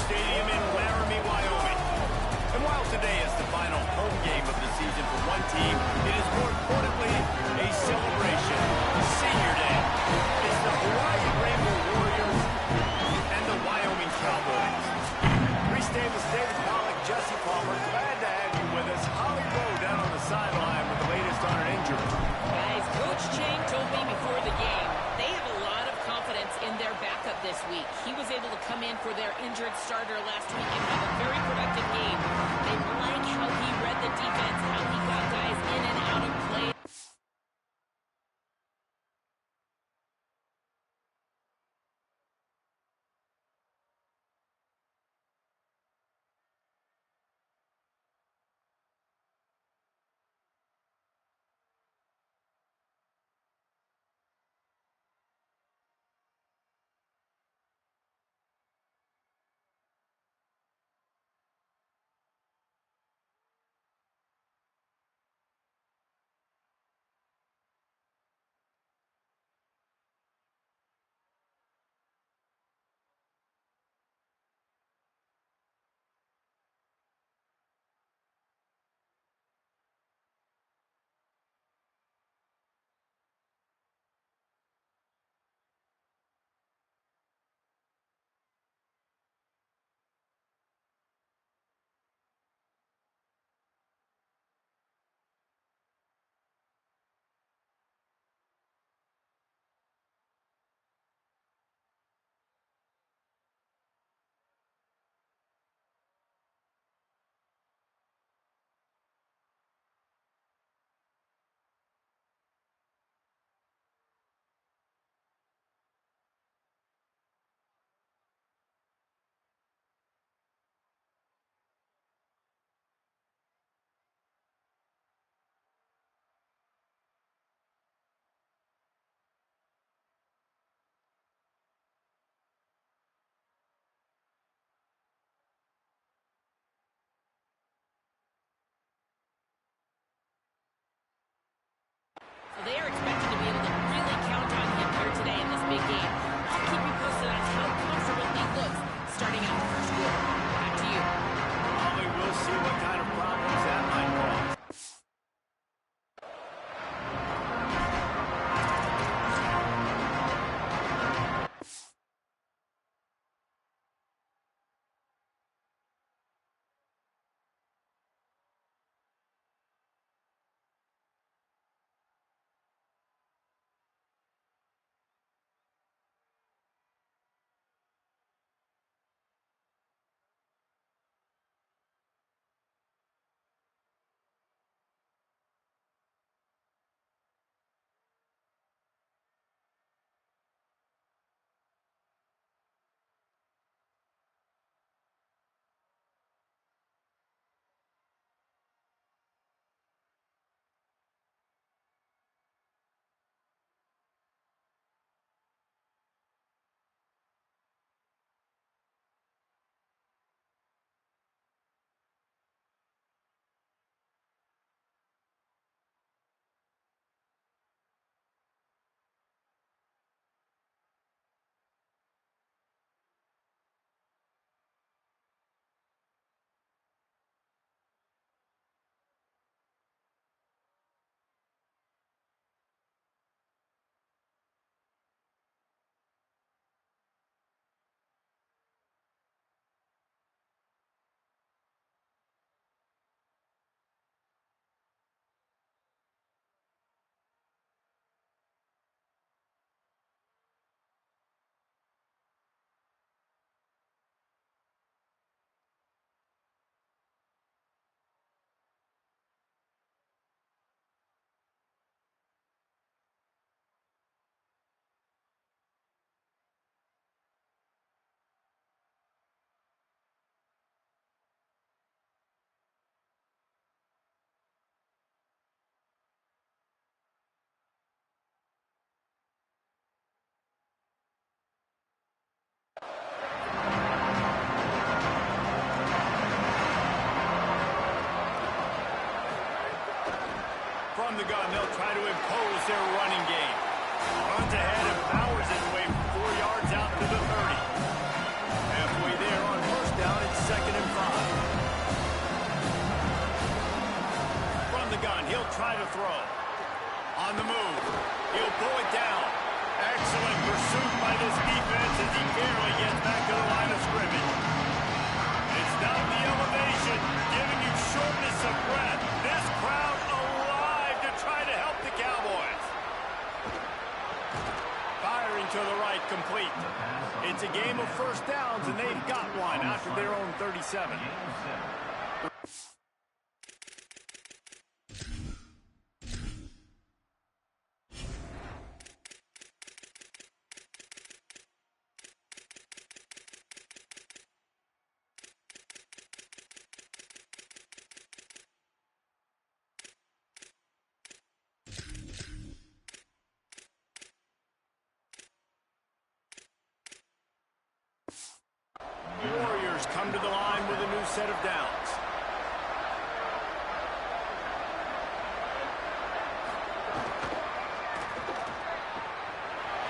Stadium in Laramie, Wyoming. And while today is the final home game of the season for one team, it is more importantly a celebration. Senior Day. It's the Hawaii Rainbow Warriors and the Wyoming Cowboys. Reese Davis, David Pollack, Jesse Palmer, glad to have you with us. Holly Rowe down on the sideline with the latest on an injury. Guys, Coach Chang told me before the game, they have a lot of confidence in their backup this week. He was able to come in for their injured starter last week and have a very productive game. They like how he read the defense, how he got guys in and out of play. So they are expected to be able to really count on him here today in this big game. I'll keep you posted on how comfortable he looks starting out the first quarter. Back to you. Holly, we'll see what kind of problems that might cause. From the gun, they'll try to impose their running game. Runs ahead and powers his way from 4 yards out to the 30. Halfway there on first try to throw. On the move. He'll pull it down. Excellent pursuit by this defense as he barely gets back to the line of scrimmage. It's not the elevation, giving you shortness of breath. This crowd alive to try to help the Cowboys. Firing to the right, complete. It's a game of first downs, and they've got one after their own 37. Warriors come to the line with a new set of downs.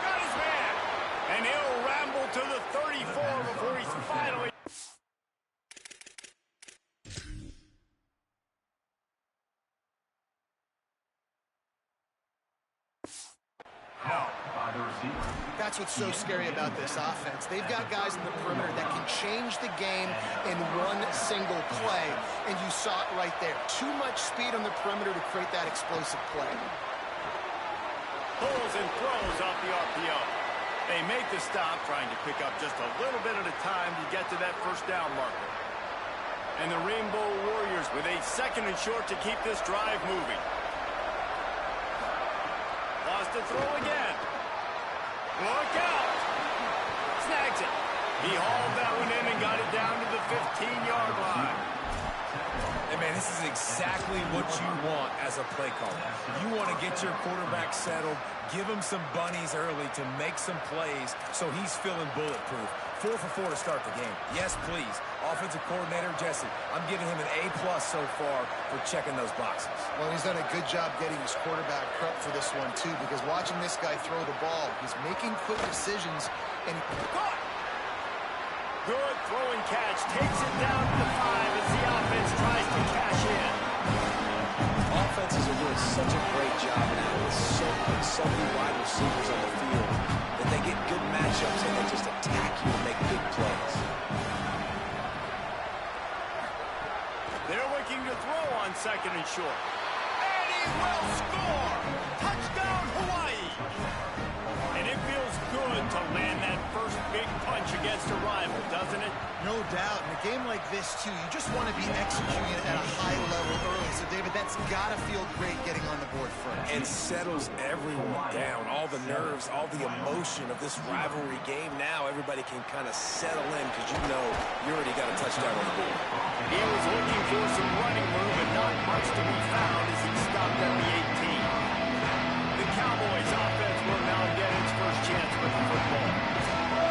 Got his man, and he'll ramble to the 34 before he's finally... By the receiver. That's what's so scary about this offense. They've got guys in the perimeter that can change the game in one single play, and you saw it right there. Too much speed on the perimeter to create that explosive play. Pulls and throws off the RPO. They make the stop, trying to pick up just a little bit at a time to get to that first down marker. And the Rainbow Warriors with a second and short to keep this drive moving. Lost to throw again. Look out! Snags it. He hauled that one in and got it down to the 15-yard line. Hey, man, this is exactly what you want as a play caller. You want to get your quarterback settled, give him some bunnies early to make some plays so he's feeling bulletproof. 4 for 4 to start the game. Yes, please. Offensive coordinator Jesse, I'm giving him an A+ so far for checking those boxes. Well, he's done a good job getting his quarterback prepped for this one, too, because watching this guy throw the ball, he's making quick decisions, and Caught! Good throwing catch. Takes it down to the 5 as the offense tries to cash in. Offenses are doing such a great job now with so many wide receivers on the field that they get good matchups and they just attack you and make big plays. They're looking to throw on second and short. And he will score! Touchdown, Hawaii! And it feels good to land that first big punch against a rival, doesn't it? no doubt. In a game like this, too, you just want to be executing it at a high level early. So, David, that's got to feel great getting on the board first. And settles everyone down. All the nerves, all the emotion of this rivalry game. Now everybody can kind of settle in because you know you already got a touchdown on the board. He was looking for some running room and not much to be found as he stopped at the 18. The Cowboys offense will now get its first chance with the football.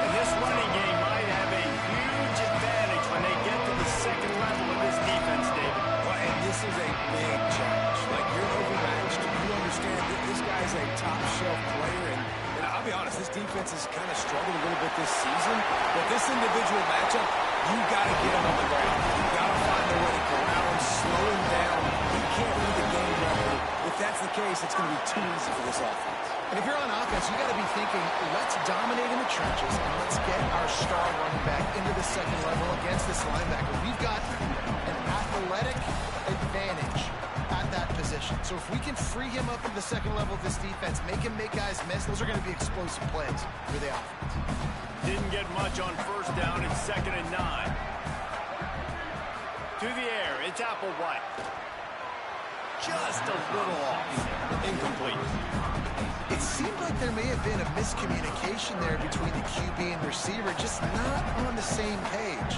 And this running game might have a huge advantage when they get to the second level of this defense, David. Well, and this is a big challenge. Like, you're overmatched. You understand that this guy's a top-shelf player, and I'll be honest, this defense has kind of struggled a little bit this season. But this individual matchup, you got to get him on the ground. You got to find a way to corral him, slow him down. He can't read the game record. If that's the case, it's going to be too easy for this offense. And if you're on offense, you got to be thinking, let's dominate in the trenches and let's get our star running back into the second level against this linebacker. We've got an athletic advantage at that position. So if we can free him up to the second level of this defense, make him make guys miss, those are going to be explosive plays for the offense. Didn't get much on first down. It's 2nd and 9. To the air, it's Applewhite. Just a little off. Incomplete. It seemed like there may have been a miscommunication there between the QB and receiver, just not on the same page.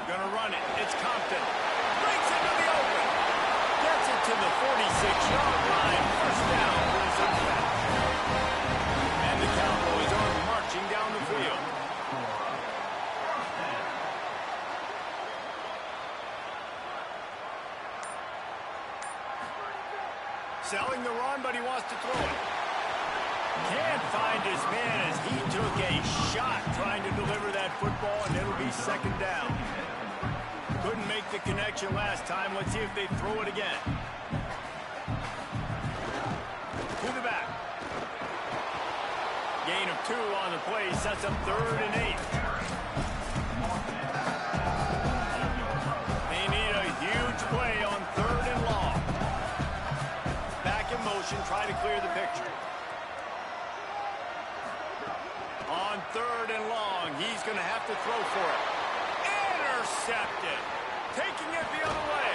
Gonna run it. It's Compton. Breaks into the open. Gets it to the 46-yard line. First down for his offense. And the Cowboys are marching down the field. Selling the run, but he wants to throw it. Can't find his man as he took a shot trying to deliver that football, and it'll be 2nd down. Couldn't make the connection last time. Let's see if they throw it again. To the back. Gain of 2 on the play. Sets up 3rd and 8. They need a huge play on 3rd and long. Back in motion. Try to clear the picture. On 3rd and long. He's going to have to throw for it. Intercepted. Taking it the other way.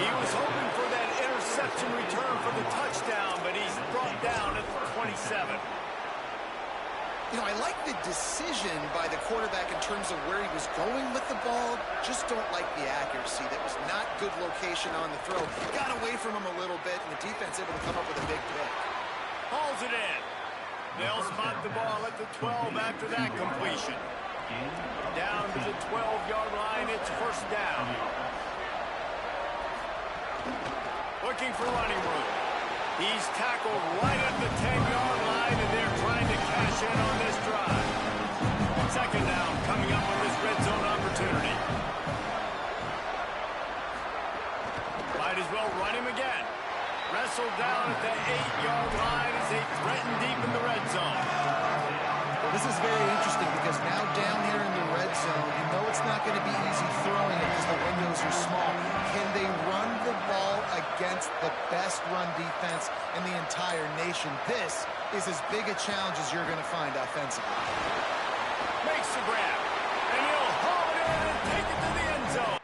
He was hoping for that interception return for the touchdown, but he's brought down at the 27. You know, I like the decision by the quarterback in terms of where he was going with the ball. Just don't like the accuracy. That was not good location on the throw. Got away from him a little bit, and the defense able to come up with a big pick. Hauls it in. They'll spot the ball at the 12 after that completion. Down to the 12-yard line, it's 1st down. Looking for running room. He's tackled right at the 10-yard line, and they're trying to cash in on this drive. 2nd down coming up on this red zone opportunity. Might as well run him again. Wrestled down at the 8-yard line as they threaten deep in the red zone. This is very interesting because now down here in the red zone, you know it's not going to be easy throwing it because the windows are small. Can they run the ball against the best run defense in the entire nation? This is as big a challenge as you're going to find offensively. Makes the grab, and he'll haul it in and take it to the end zone.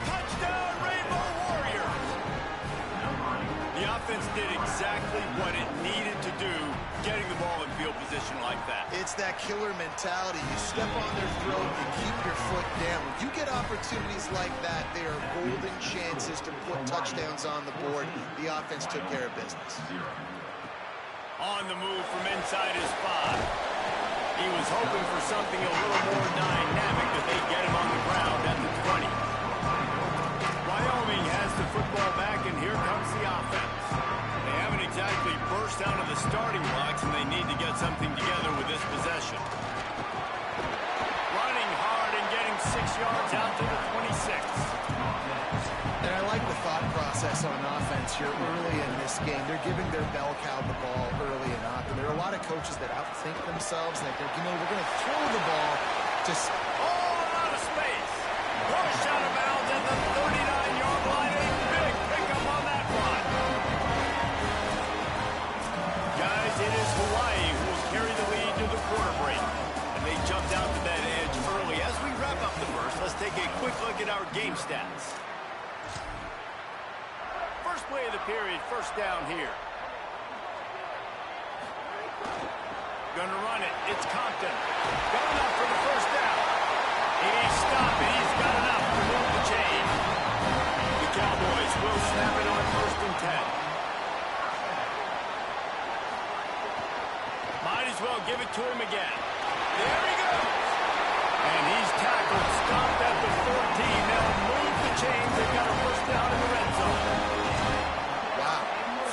Touchdown, Rainbow Warriors! The offense did exactly what it needed to do, getting the ball in field position like that. It's that killer mentality. You step on their throat, you keep your foot down. When you get opportunities like that, they are golden chances to put touchdowns on the board. The offense took care of business. On the move from inside his 5. He was hoping for something a little more dynamic that they get him on the ground at the 20. Wyoming has the football back, and here comes the offense. They haven't exactly burst out of the starting blocks, and they need to get something together with this possession. Running hard and getting 6 yards out to the 26. And I like the thought process on offense here early in this game. They're giving their bell cow the ball early and often. There are a lot of coaches that outthink themselves, and they think, you know, we're going to throw the ball to... All out of space. Push out of bounds at the 39-yard line. A big pickup on that run. Guys, it is Hawaii who will carry the lead to the quarter break. And they jumped out to that edge early. As we wrap up the first, let's take a quick look at our game stats. First play of the period, 1st down here. Gonna run it. It's Compton. Got enough for the 1st down. He's stopped it. He's got enough to move the chain. The Cowboys will snap it on 1st and 10. Might as well give it to him again. There he goes. And he's tackled, stopped at the 14. They'll move the chains. They've got a 1st down in the red zone. Wow.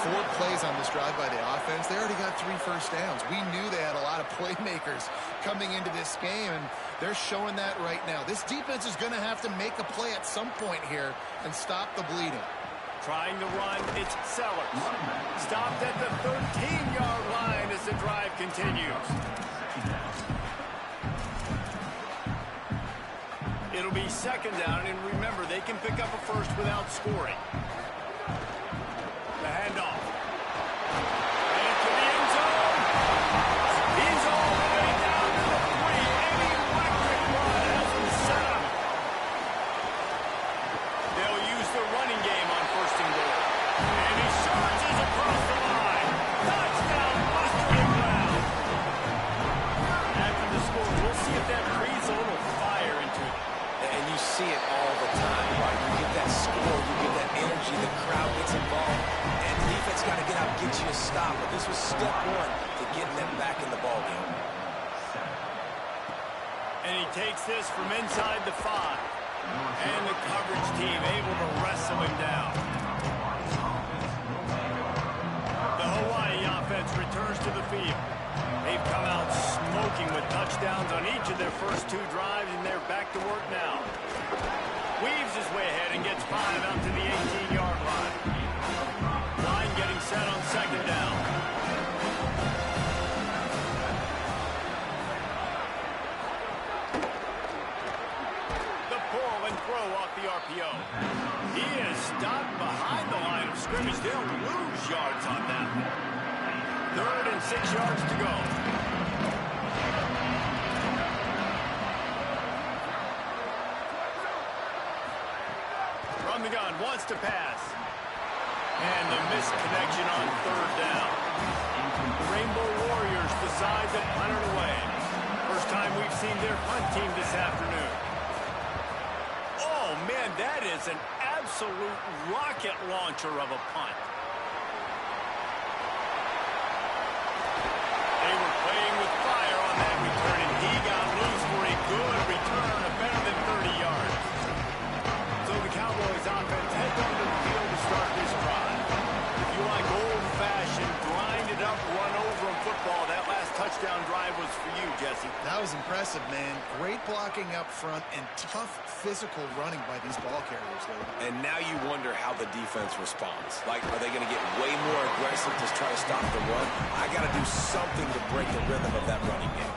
4 plays on this drive by the offense. They already got 3 first downs. We knew they had a lot of playmakers coming into this game, and they're showing that right now. This defense is going to have to make a play at some point here and stop the bleeding. Trying to run, it's Sellers. Stopped at the 13-yard line as the drive continues. It'll be 2nd down, and remember, they can pick up a first without scoring. The handoff. And into the end zone. He's all the way down to the 3. Any electric run has him set up. They'll use the running game on 1st and goal. And he surges across the line. Touchdown, Buster McBrown. After the score, we'll see if that breathes a little fire into it. And you see it all the time, right? You get that score, you get that energy, the crowd gets involved, and the defense got to get out and get you a stop. But this was step one to getting them back in the ballgame. And he takes this from inside the 5. And the coverage team able to wrestle him down. The Hawaii offense returns to the field. They've come out smoking with touchdowns on each of their first 2 drives, and they're back to work now. Weaves his way ahead and gets 5 out to the 18-yard line. Line getting set on 2nd down. The pull and throw off the RPO. He is stopped behind the line of scrimmage. They'll lose yards on that one. 3rd and 6 yards to go. From the gun, wants to pass. And the missed connection on 3rd down. Rainbow Warriors decide to punt it away. First time we've seen their punt team this afternoon. Oh, man, that is an absolute rocket launcher of a punt. They were playing with fire on that return, and he got loose for a good return of better than 30 yards. So the Cowboys offense heads onto the field to start this drive. If you like old-fashioned, grind-it-up, run-over-'em football, that last touchdown drive was for you, Jesse. That was impressive, man. Great blocking up front and tough physical running by these ball carriers, though. And now you wonder how the defense responds. Like, are they going to get way more aggressive to try to stop the run? I got to do something to break the rhythm of that running game.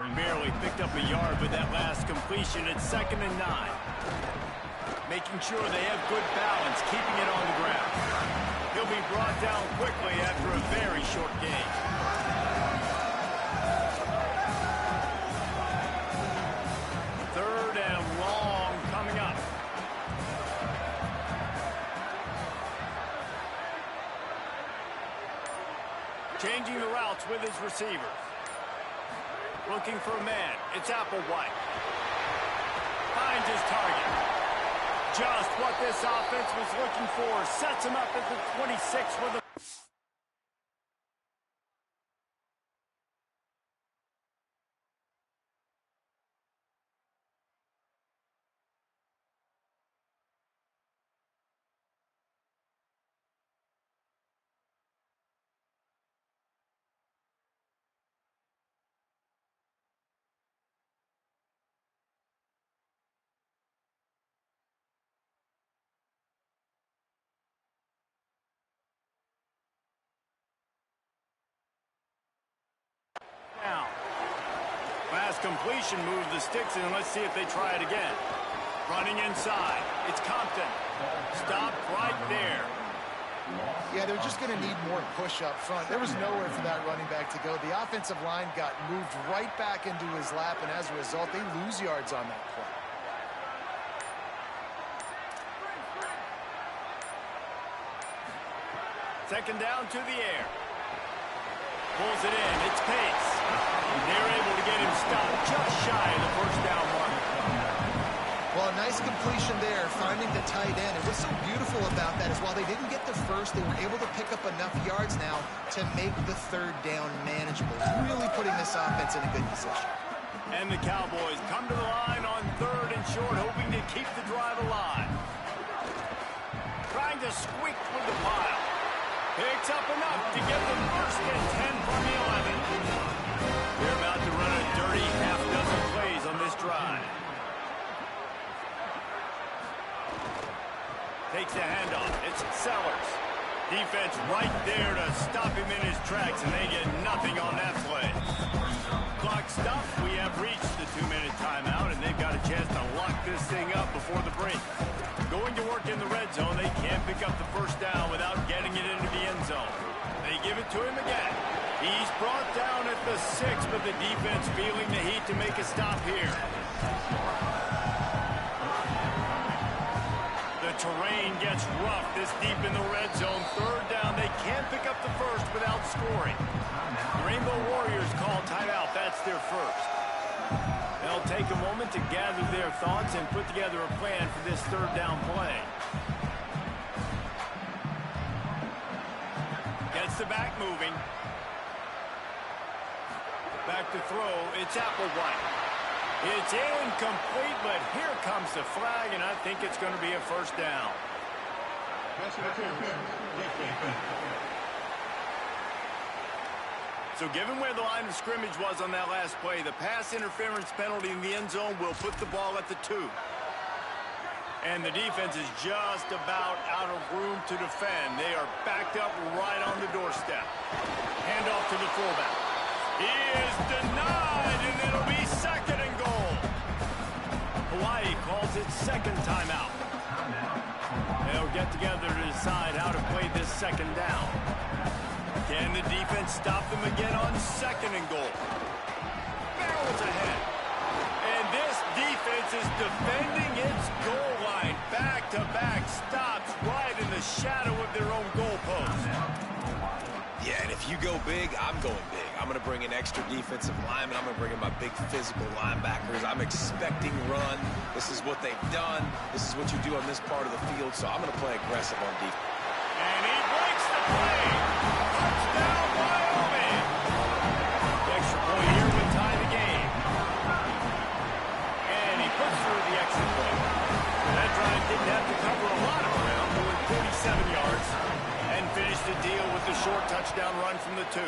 Barely picked up a yard with that last completion. It's 2nd and 9. Making sure they have good balance, keeping it on the ground. He'll be brought down quickly after a very short game. Third and long coming up. Changing the routes with his receivers. Looking for a man. It's Applewhite. Finds his target. Just what this offense was looking for. Sets him up at the 26 with a... Now, last completion moves the sticks in. Let's see if they try it again. Running inside. It's Compton. Stop right there. Yeah, they're just going to need more push up front. There was nowhere for that running back to go. The offensive line got moved right back into his lap, and as a result, they lose yards on that play. Second down to the air. Pulls it in. It's Pace. They're able to get him stopped just shy of the first down mark. Well, a nice completion there, finding the tight end. And what's so beautiful about that is while they didn't get the first, they were able to pick up enough yards now to make the third down manageable. Really putting this offense in a good position. And the Cowboys come to the line on 3rd and short, hoping to keep the drive alive. Trying to squeak through the pile. Picks up enough to get the 1st and 10 from the 11. They're about to run a dirty half-dozen plays on this drive. Takes the handoff. It's Sellers. Defense right there to stop him in his tracks, and they get nothing on that play. Clock stopped. We have reached the 2-minute timeout, and they've got a chance to lock this thing up before the break. Going to work in the red zone, they can't pick up the first down without getting it into the end zone. They give it to him again. He's brought down at the 6, but the defense feeling the heat to make a stop here. The terrain gets rough this deep in the red zone. 3rd down, they can't pick up the first without scoring. The Rainbow Warriors call timeout. That's their first. They'll take a moment to gather their thoughts and put together a plan for this 3rd down play. Gets the back moving. Back to throw. It's Applewhite. It's incomplete, but here comes the flag, and I think it's going to be a first down. So given where the line of scrimmage was on that last play, the pass interference penalty in the end zone will put the ball at the 2. And the defense is just about out of room to defend. They are backed up right on the doorstep. Handoff to the fullback. He is denied, and it'll be 2nd and goal. Hawaii calls it 2nd timeout. They'll get together to decide how to play this 2nd down. Can the defense stop them again on 2nd and goal? Barrels ahead. And this defense is defending its goal line. Back-to-back stops right in the shadow of their own goalpost. Yeah, and if you go big, I'm going big. I'm going to bring in extra defensive linemen. I'm going to bring in my big physical linebackers. I'm expecting run. This is what they've done. This is what you do on this part of the field, so I'm going to play aggressive on defense. And he breaks the play. Touchdown, Wyoming. The extra point here would tie the game. And he puts through the exit point. That drive didn't have to cover a lot of ground, but with 47 yards, and finished the deal with the short touchdown run from the 2.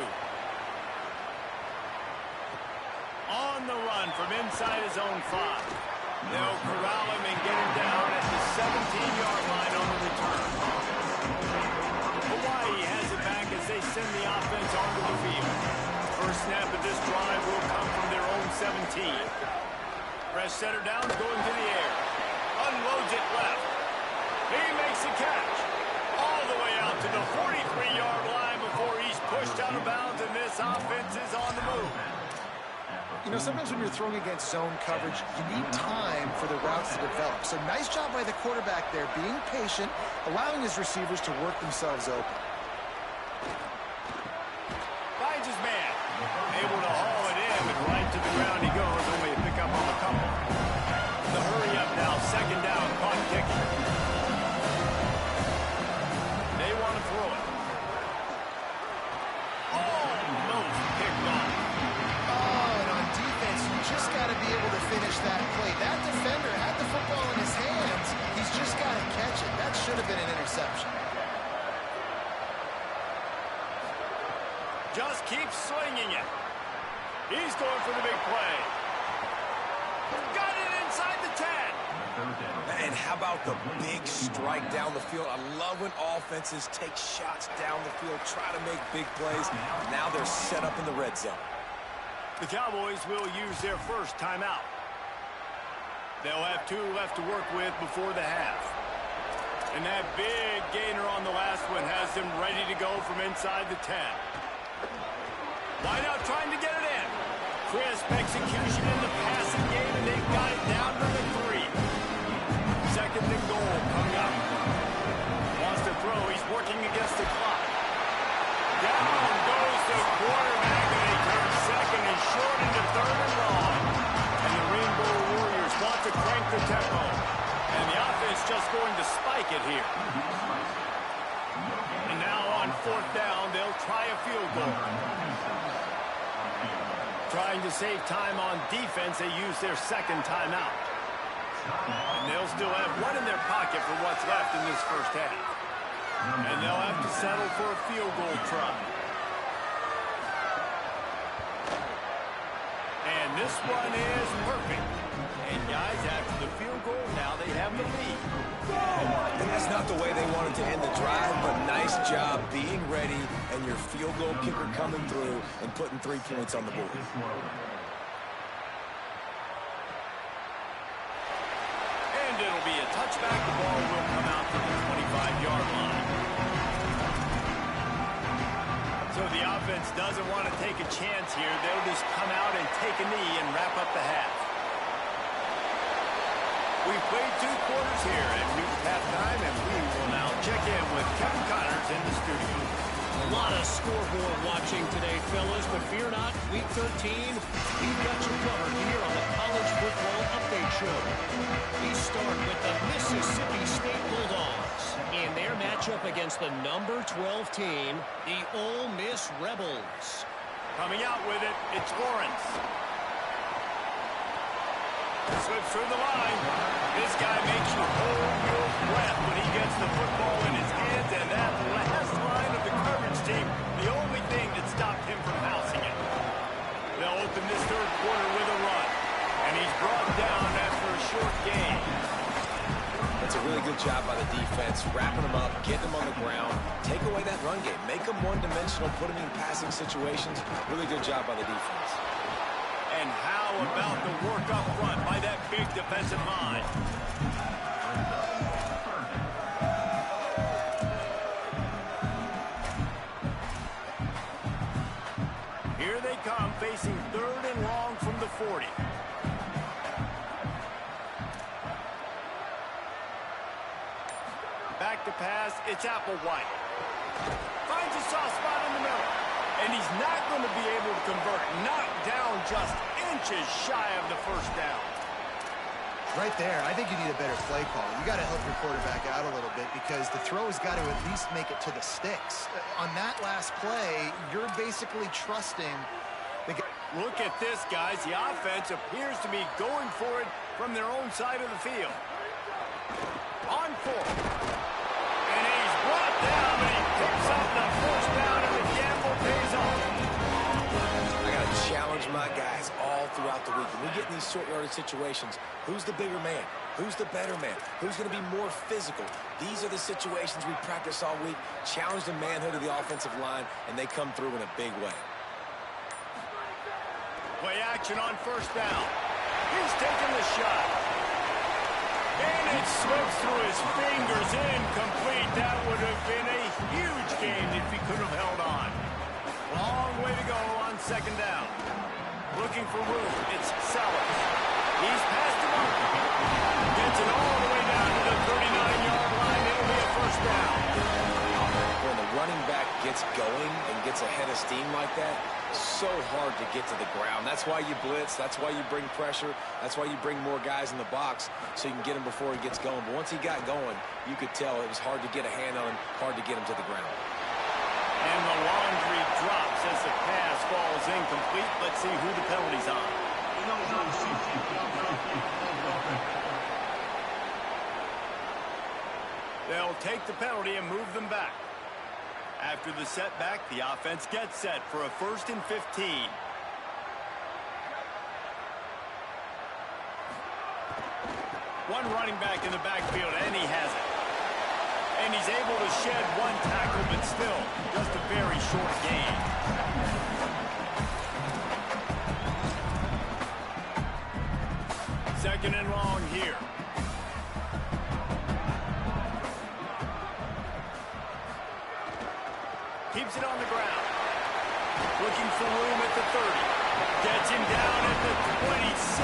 On the run from inside his own 5. They'll corral him and get him down at the 17-yard line on the return. Hawaii has it back as they send the offense onto the field. First snap of this drive will come from their own 17. team. Fresh setter down, going to the air. Unloads it left. He makes the catch. All the way out to the 43-yard line before he's pushed out of bounds, and this offense is on the move. You know, sometimes when you're throwing against zone coverage, you need time for the routes to develop. So nice job by the quarterback there, being patient, allowing his receivers to work themselves open. Finds his man. Able to haul it in, but right to the ground he goes, only a pick up on a couple. The hurry up now, second down, caught kicking. They want to throw it. Almost picked off. Oh, and on defense, you just got to be able to finish that play. That defender had the football in his hands. He's just got to catch it. That should have been an interception. Just keeps swinging it. He's going for the big play. Got it inside the 10. And how about the big strike down the field? I love when offenses take shots down the field, try to make big plays. Now they're set up in the red zone. The Cowboys will use their first timeout. They'll have 2 left to work with before the half. And that big gainer on the last one has them ready to go from inside the 10. Wide out trying to get it in. Crisp execution in the passing game, and they've got it down to the 3. Second and goal coming up. Wants to throw. He's working against the clock. Down goes the quarterback, and they turn second and short into third and long. And the Rainbow Warriors want to crank the tempo. And the offense just going to spike it here. And now on fourth down, they'll try a field goal. Trying to save time on defense, they use their second timeout. And they'll still have one in their pocket for what's left in this first half. And they'll have to settle for a field goal try. And this one is perfect. And guys, after the field goal, now they have the lead. And that's not the way they wanted to end the drive, but nice job being ready and your field goal kicker coming through and putting 3 points on the board. And it'll be a touchback. The ball will come out to the 25-yard line. So the offense doesn't want to take a chance here. They'll just come out and take a knee and wrap up the half. We've played 2 quarters here at Newton halftime, and we will now check in with Kevin Connors in the studio. A lot of scoreboard watching today, fellas, but fear not, Week 13, we've got you covered here on the College Football Update Show. We start with the Mississippi State Bulldogs in their matchup against the number 12 team, the Ole Miss Rebels. Coming out with it, it's Lawrence. Slips through the line. This guy makes you hold your breath when he gets the football in his hands, and that last line of the coverage team, the only thing that stopped him from housing it. They'll open this third quarter with a run, and he's brought down after a short gain. That's a really good job by the defense, wrapping them up, getting them on the ground, take away that run game, make them one-dimensional, put them in passing situations. Really good job by the defense. And how about the work up front by that big defensive line? Here they come, facing third and long from the 40. Back to pass, it's Applewhite. Finds a soft spot in the middle. And he's not going to be able to convert. Knocked down just inches shy of the first down. Right there, I think you need a better play call. You got to help your quarterback out a little bit because the throw has got to at least make it to the sticks. On that last play, you're basically trusting the guy. Look at this, guys. The offense appears to be going for it from their own side of the field. On 4. And he's brought down, and he picks up the first down, and the gamble pays off. I got to challenge my guys all throughout the week. When we get in these short yardage situations, who's the bigger man? Who's the better man? Who's going to be more physical? These are the situations we practice all week. Challenge the manhood of the offensive line, and they come through in a big way. Way action on first down. He's taking the shot. And it slips through his fingers, incomplete. That would have been a huge gain if he could have held on. Long way to go on second down. Looking for room. It's Sellers. He's passed him up. Gets it all the way down to the 39-yard line. It'll be a first down. When the running back gets going and gets ahead of steam like that, so hard to get to the ground. That's why you blitz. That's why you bring pressure. That's why you bring more guys in the box so you can get him before he gets going. But once he got going, you could tell it was hard to get a hand on him, hard to get him to the ground. And the laundry drops as the pass falls incomplete. Let's see who the penalty's on. They'll take the penalty and move them back. After the setback, the offense gets set for a 1st and 15. One running back in the backfield, and he has it. And he's able to shed one tackle, but still, just a very short gain. Second and long here. Keeps it on the ground. Looking for room at the 30. Gets him down at the 26.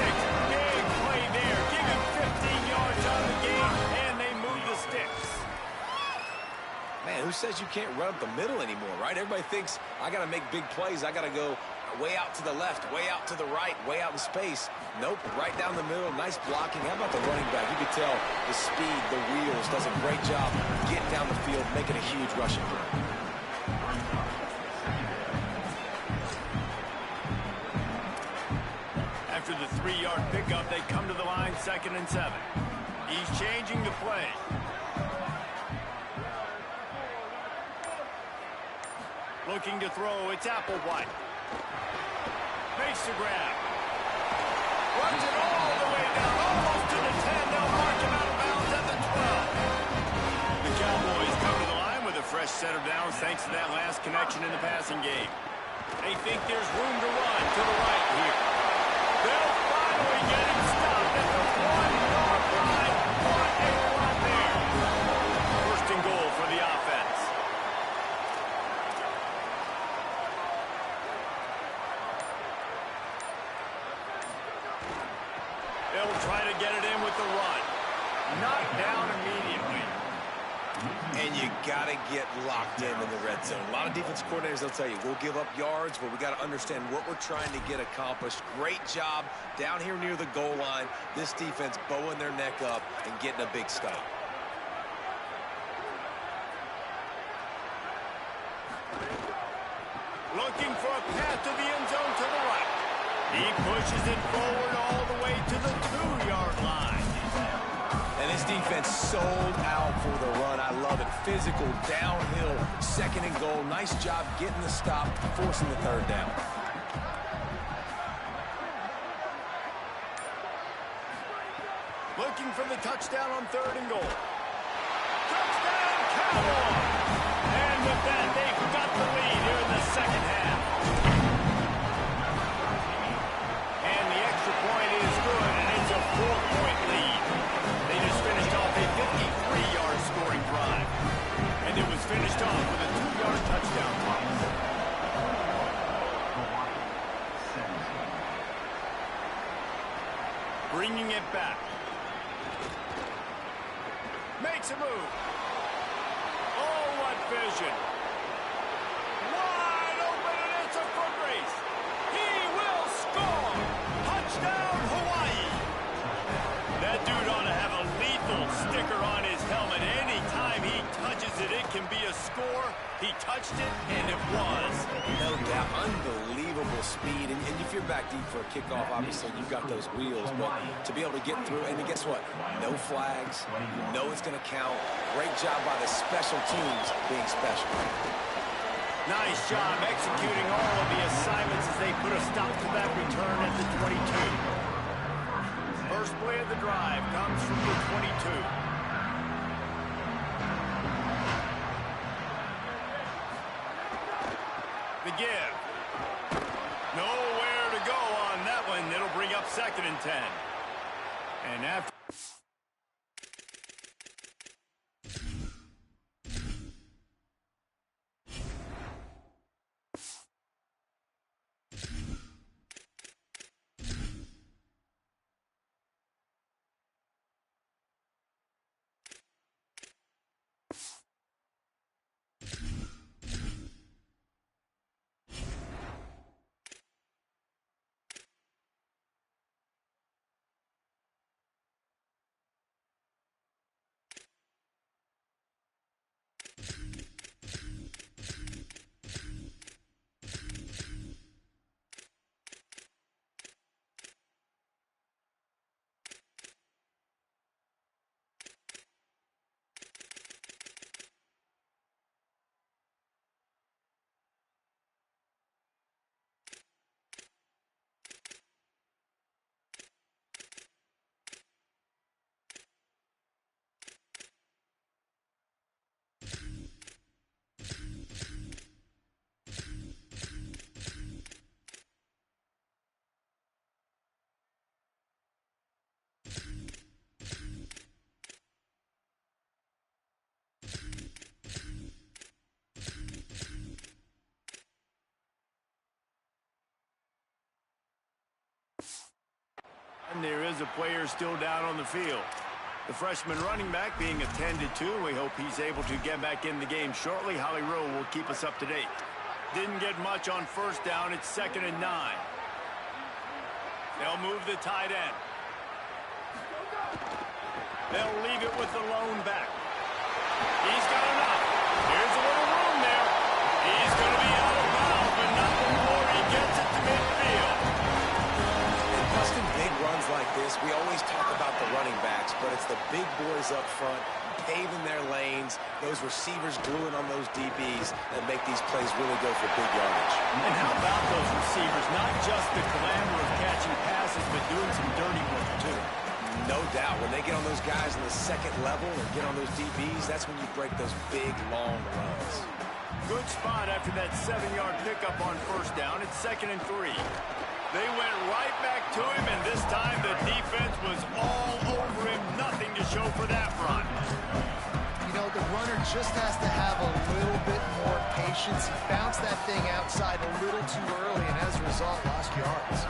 Big play there. Give him 15 yards on the game, and they move the sticks. Man, who says you can't run up the middle anymore, right? Everybody thinks, I got to make big plays. I got to go way out to the left, way out to the right, way out in space. Nope, right down the middle. Nice blocking. How about the running back? You could tell the speed, the wheels, does a great job getting down the field, making a huge rushing play. After the 3-yard pickup, they come to the line 2nd and 7. He's changing the play. Looking to throw, it's Applewhite. Makes the grab. Runs it all the way down, almost to the 10. They'll mark him out of bounds at the 12. The Cowboys come to the line with a fresh set of downs thanks to that last connection in the passing game. They think there's room to run to the right here. They'll finally get him stopped at the 1-yard line. What a run there. 1st and goal for the offense. They'll try to get it in with the run. Knocked down immediately. And you got to get locked in the red zone. A lot of defense coordinators, they'll tell you, we'll give up yards, but we got to understand what we're trying to get accomplished. Great job down here near the goal line. This defense bowing their neck up and getting a big stop. Looking for a path to the end zone to the right. He pushes it forward all the way to the 2-yard line. And this defense sold out for the run. I love it. Physical, downhill, 2nd and goal. Nice job getting the stop, forcing the 3rd down. Looking for the touchdown on 3rd and goal. Touchdown, Cowboys! And with that, they've got the lead here in the 2nd half. And the extra point is good, and it's a 4-point lead. They just finished off a 53-yard scoring drive. And it was finished off with a 2-yard touchdown pass. Bringing it back. Makes a move. Oh, what vision. Wide open, and it's a foot race. He will score. Touchdown, Hawaii. That dude ought to have a lethal sticker on his helmet. Anytime he touches it, it can be a score. He touched it, and it was. No doubt. Unbelievable speed. And if you're back deep for a kickoff, obviously you've got those wheels. But to be able to get through, and guess what? No flags. You know it's going to count. Great job by the special teams being special. Nice job executing all of the assignments as they put a stop to that return at the 22. First play of the drive comes from the 22. The give. Nowhere to go on that 2nd and 10. And after... And there is a player still down on the field. The freshman running back being attended to. We hope he's able to get back in the game shortly. Holly Rowe will keep us up to date. Didn't get much on 1st down. It's 2nd and 9. They'll move the tight end. They'll leave it with the lone back. He's got enough. Here's a little room there. He's going to be out of bounds, but not before he gets it to midfield. Busting big runs like this, we always talk about the running backs, but it's the big boys up front, paving their lanes, those receivers gluing on those DBs that make these plays really go for big yardage. And how about those receivers? Not just the glamour of catching passes, but doing some dirty work, too. No doubt. When they get on those guys in the second level and get on those DBs, that's when you break those big, long runs. Good spot after that 7-yard pickup on 1st down. It's 2nd and 3. They went right back to him, and this time the defense was all over him. Nothing to show for that run. You know, the runner just has to have a little bit more patience. He bounced that thing outside a little too early, and as a result, lost yards.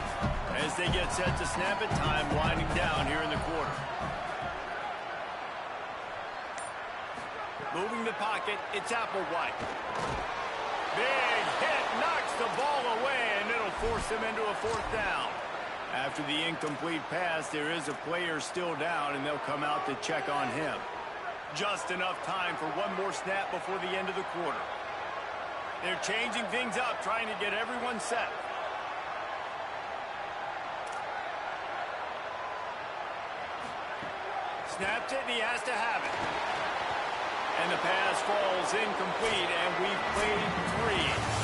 As they get set to snap it, time winding down here in the quarter. Moving the pocket, it's Applewhite. Big hit, knocks the ball away, and it'll force him into a 4th down. After the incomplete pass, there is a player still down, and they'll come out to check on him. Just enough time for one more snap before the end of the quarter. They're changing things up, trying to get everyone set. Snapped it, and he has to have it. And the pass falls incomplete, and we've played 3.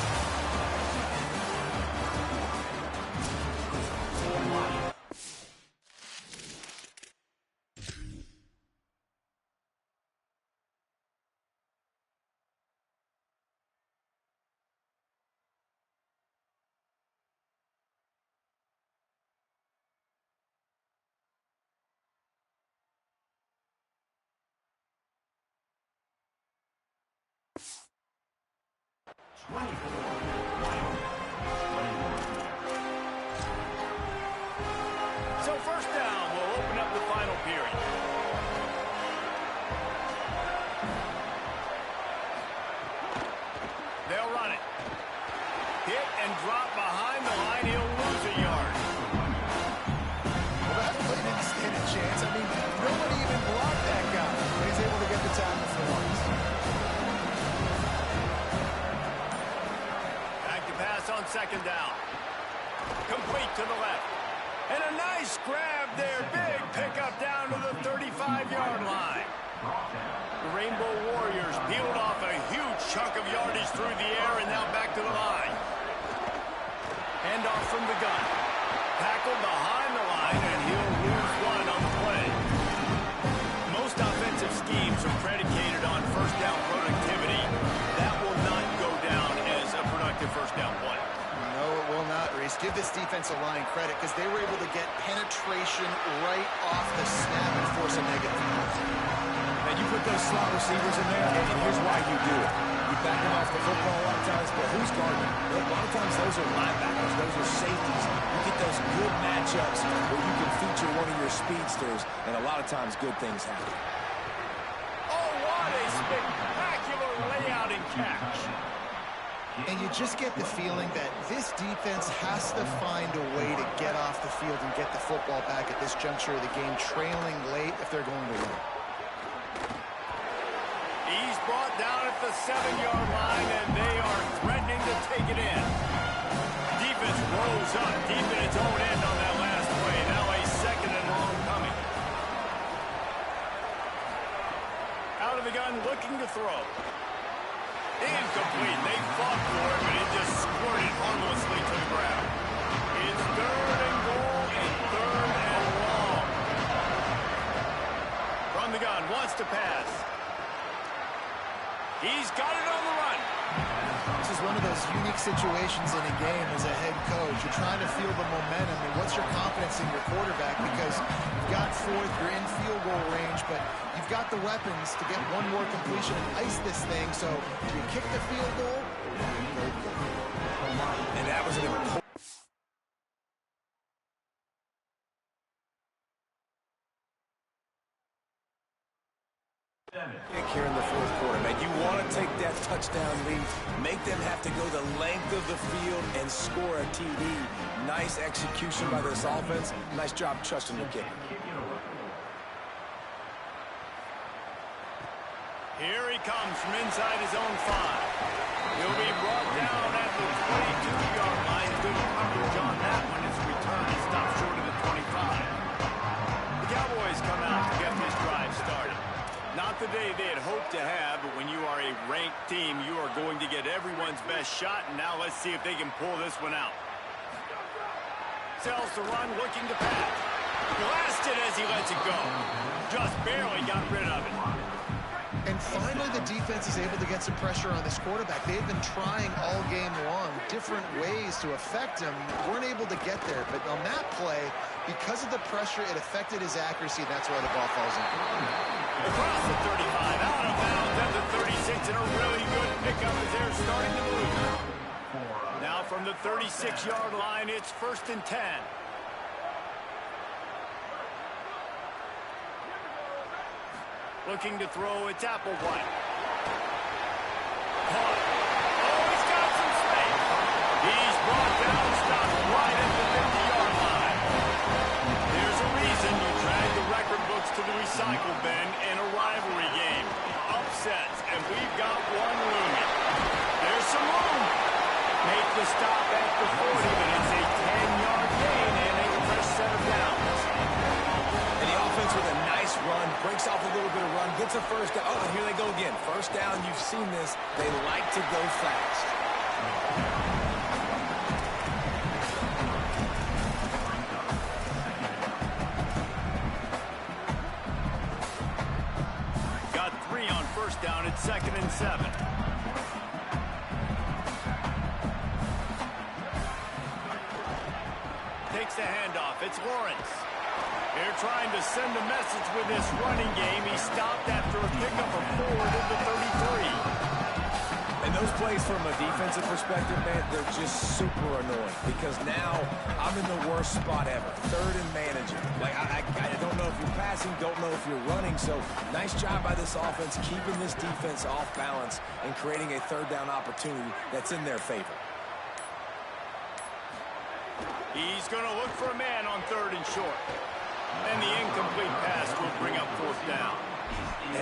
So 1st down, we'll open up the final period. They'll run it. Hit and drop behind the line. He'll lose a yard. Well, that play didn't stand a chance. I mean, nobody even blocked that guy, but he's able to get the tackle for once. Back to pass on 2nd down. Complete to the left. And a nice grab there. Big pickup down to the 35-yard line. The Rainbow Warriors peeled off a huge chunk of yardage through the air and now back to the line. Handoff from the gun. Tackled behind the line, and he'll lose one on the play. Most offensive schemes are predicated on 1st down productivity. That will not go down as a productive 1st down play. No, it will not, Reese. just give this defensive line credit because they were able to get penetration right off the snap and force a negative penalty. And you put those slot receivers in there, and here's why you do it. You back them off the football a lot of times, but who's guarding them? A lot of times those are linebackers, those are safeties. You get those good matchups where you can feature one of your speedsters, and a lot of times good things happen. Oh, what a spectacular layout and catch. And you just get the feeling that this defense has to find a way to get off the field and get the football back at this juncture of the game, trailing late if they're going to win. He's brought down at the 7-yard line, and they are threatening to take it in. Defense rolls up deep in its own end on that last play. Now a second and long coming. Out of the gun, looking to throw. Incomplete. They fought for it, but it just squirted harmlessly to the ground. It's 3rd and goal and 3rd and long. From the gun, wants to pass. He's got it on the run. This is one of those unique situations in a game as a head coach. You're trying to feel the momentum, and what's your confidence in your quarterback? Because you've got 4th, you're in field goal range, but you've got the weapons to get one more completion and ice this thing. So do you kick the field goal? And that was an important... Here in the 4th quarter, man, you want to take that touchdown lead, make them have to go the length of the field and score a TD. Nice execution by this offense. Nice job trusting the kicker. Here he comes from inside his own 5. He'll be brought down at the 22-yard line. Good coverage on that one. His return is stopped short of the 25. The Cowboys come out to get this drive started. Not the day they had hoped to have, but when you are a ranked team, you are going to get everyone's best shot, and now let's see if they can pull this one out. Sells the run, looking to pass. Blasted as he lets it go. Just barely got rid of it. And finally, the defense is able to get some pressure on this quarterback. They've been trying all game long different ways to affect him. Weren't able to get there, but on that play, because of the pressure, it affected his accuracy, and that's why the ball falls in. Across the 35, out of bounds at the 36, and a really good pickup as they're starting to move. Now from the 36-yard line, it's 1st and 10. Looking to throw, it's Applewhite. Caught. Oh, he's got some space. He's brought down, stopped right at the 50-yard line. There's a reason you drag the record books to the recycle bin in a rivalry game. Upsets, and we've got one looming. There's some room. Make the stop at the 40, but it's a 10-yard gain and a fresh set of downs. And the offense with a nice run, breaks off a little bit of run, gets a first down. Oh, here they go again. First down, you've seen this. They like to go fast. Got 3 on first down at 2nd and 7. Takes the handoff. It's Lawrence. They're trying to send a message with this running game. He stopped after a pickup of 4 to the 33. And those plays from a defensive perspective, man, they're just super annoying because now I'm in the worst spot ever. 3rd and managing. Like, I don't know if you're passing, don't know if you're running. So nice job by this offense keeping this defense off balance and creating a 3rd down opportunity that's in their favor. He's going to look for a man on 3rd and short. And the incomplete pass will bring up 4th down.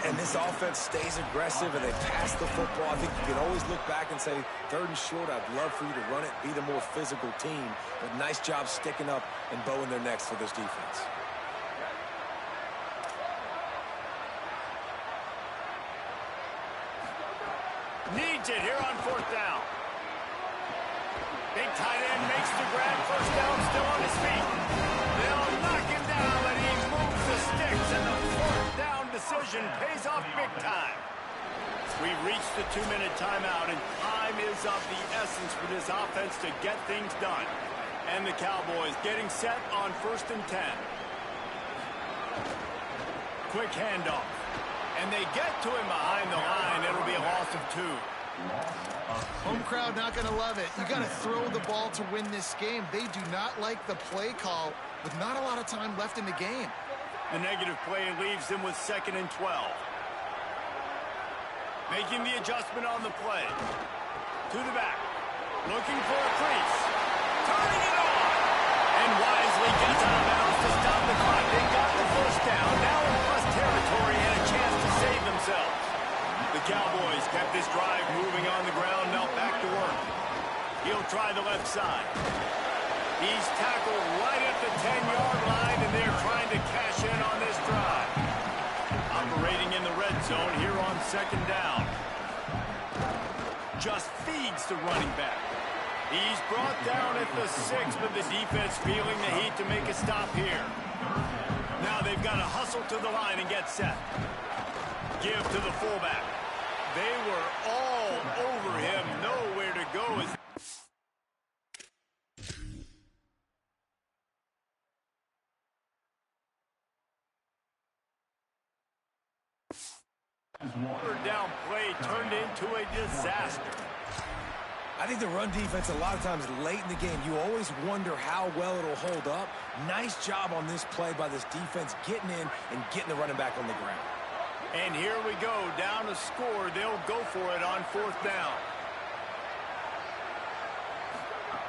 And this offense stays aggressive and they pass the football. I think you can always look back and say, 3rd and short, I'd love for you to run it, be the more physical team. But nice job sticking up and bowing their necks for this defense. Needs it here on 4th down. Big tight end makes the grab. First down, still on his feet. They'll knock him down, and he moves the sticks, and the 4th down decision pays off big time. We've reached the 2-minute timeout, and time is of the essence for this offense to get things done. And the Cowboys getting set on 1st and 10. Quick handoff. And they get to him behind the line. It'll be a loss of 2. Home crowd not going to love it. You got to throw the ball to win this game. They do not like the play call with not a lot of time left in the game. The negative play leaves them with 2nd and 12. Making the adjustment on the play. To the back. Looking for a crease. Turning it on. And wisely gets out of bounds to stop the clock. They got the first down. Now in plus territory and a chance to save themselves. The Cowboys kept this drive moving on the ground. Now back to work. He'll try the left side. He's tackled right at the 10-yard line, and they're trying to cash in on this drive. Operating in the red zone here on 2nd down. Just feeds the running back. He's brought down at the 6, but the defense feeling the heat to make a stop here. Now they've got to hustle to the line and get set. Give to the fullback. They were all over him. Nowhere to go. Third down play turned into a disaster. I think the run defense a lot of times late in the game, you always wonder how well it'll hold up. Nice job on this play by this defense getting in and getting the running back on the ground. And here we go, down to score. They'll go for it on 4th down.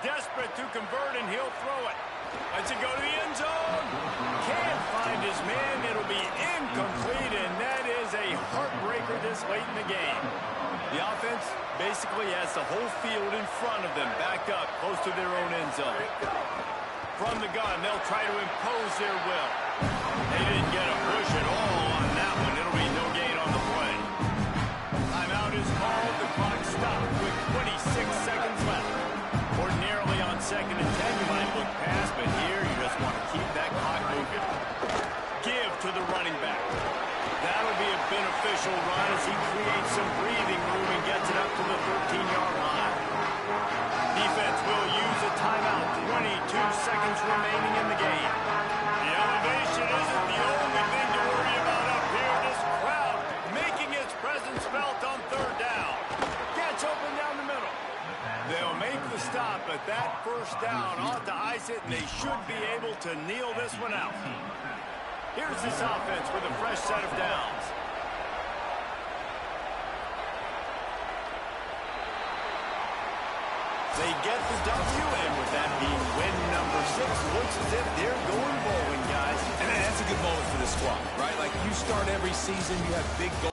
Desperate to convert, and he'll throw it. Lets it go to the end zone. Can't find his man. It'll be incomplete, and that is a heartbreaker this late in the game. The offense basically has the whole field in front of them, backed up close to their own end zone. From the gun, they'll try to impose their will. They didn't get a push at all on that one. It'll be no gain on the play. Timeout is called. The clock stopped with 26 seconds left. Ordinarily on 2nd and 10, you might look past, but here you just want to keep that clock moving. Give to the running back. That'll be a beneficial run as he creates some breathing room and gets it up to the 13-yard line. Defense will use a timeout. 22 seconds remaining in the game. The elevation isn't the only thing to worry about up here. This crowd making its presence felt on 3rd down. Gets open down the middle. They'll make the stop, but that 1st down ought to ice it, and they should be able to kneel this one out. Here's this offense with a fresh set of downs. They get the W, and with that being win number 6, looks as if they're going bowling, guys. And that's a good moment for this squad, right? Like, you start every season, you have big goals.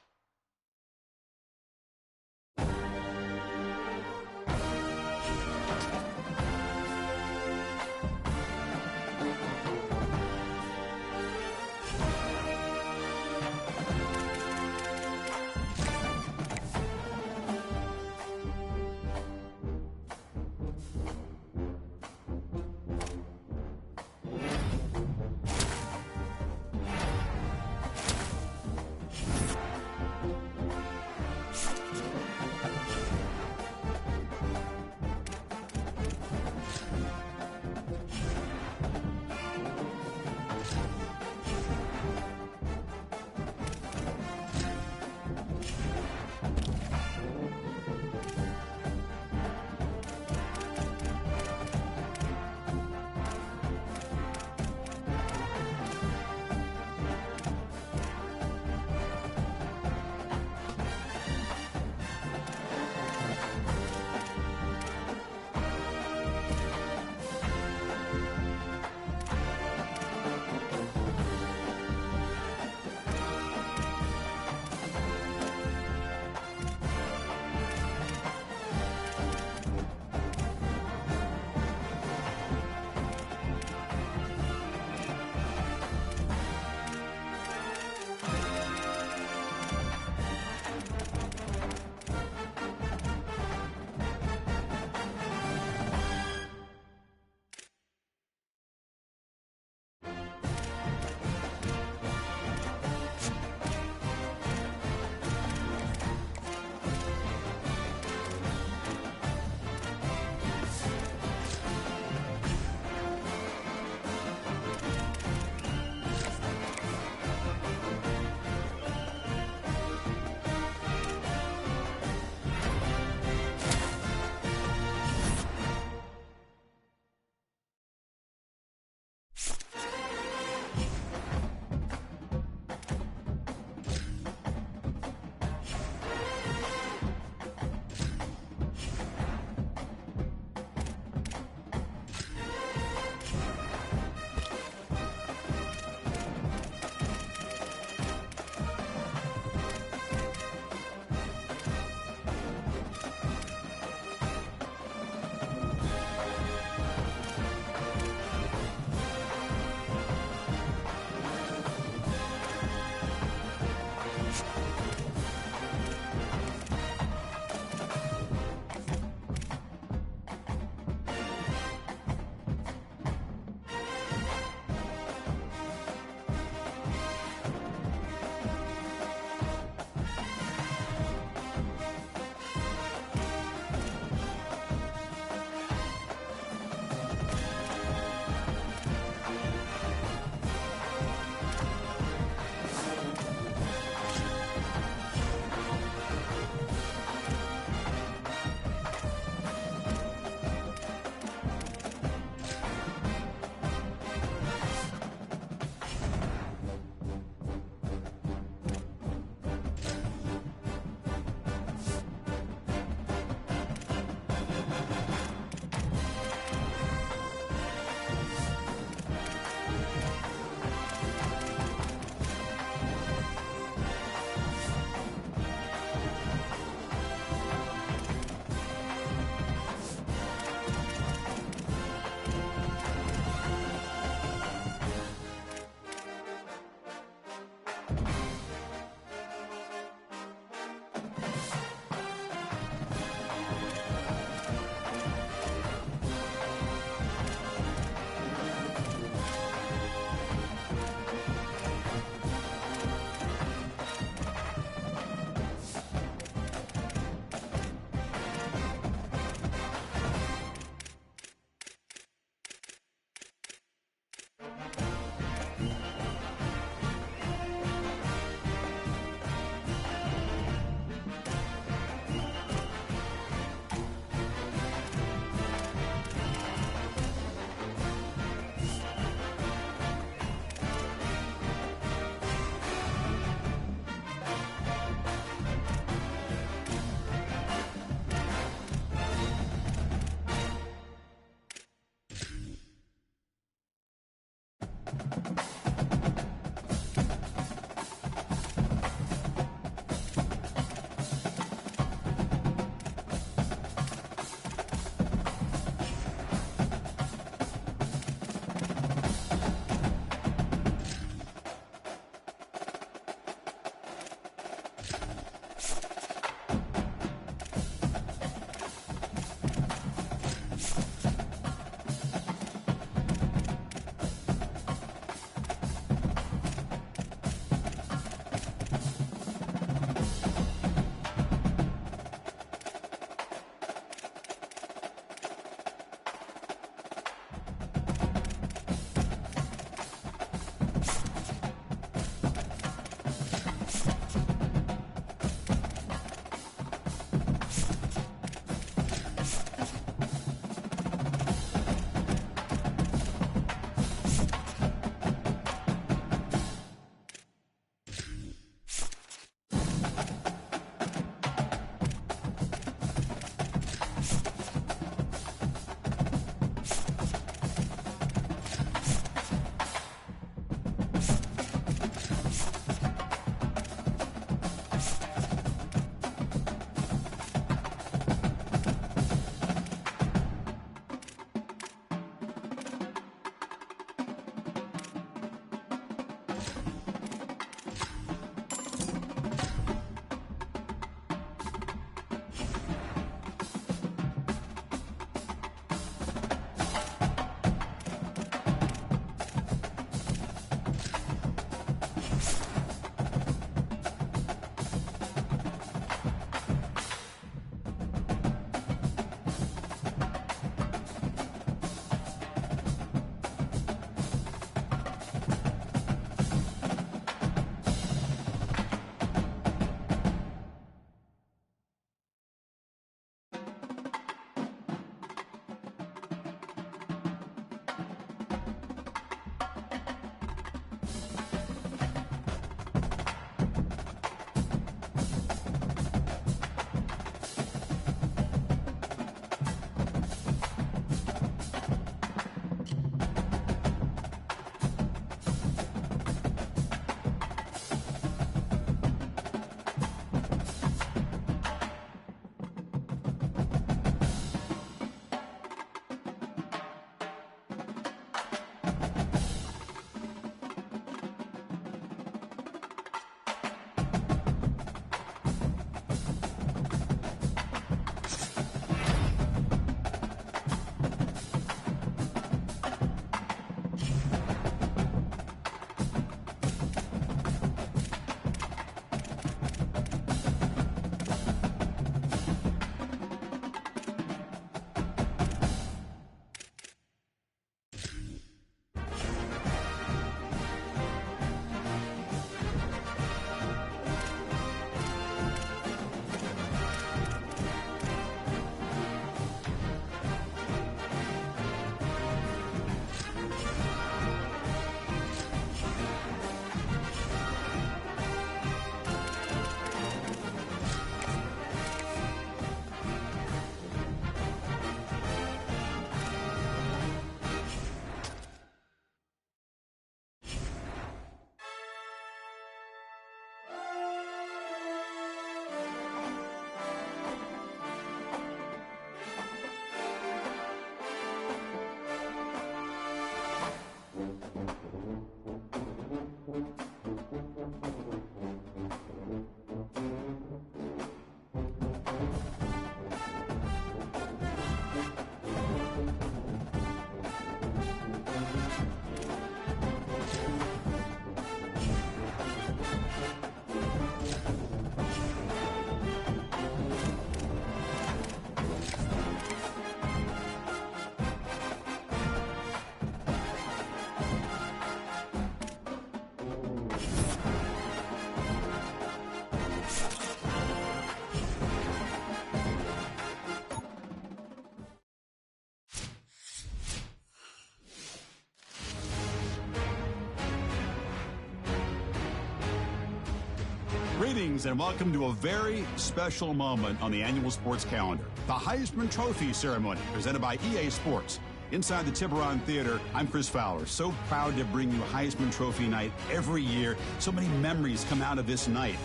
Greetings and welcome to a very special moment on the annual sports calendar. The Heisman Trophy ceremony presented by EA Sports. Inside the Tiburon Theater, I'm Chris Fowler. So proud to bring you Heisman Trophy night every year. So many memories come out of this night.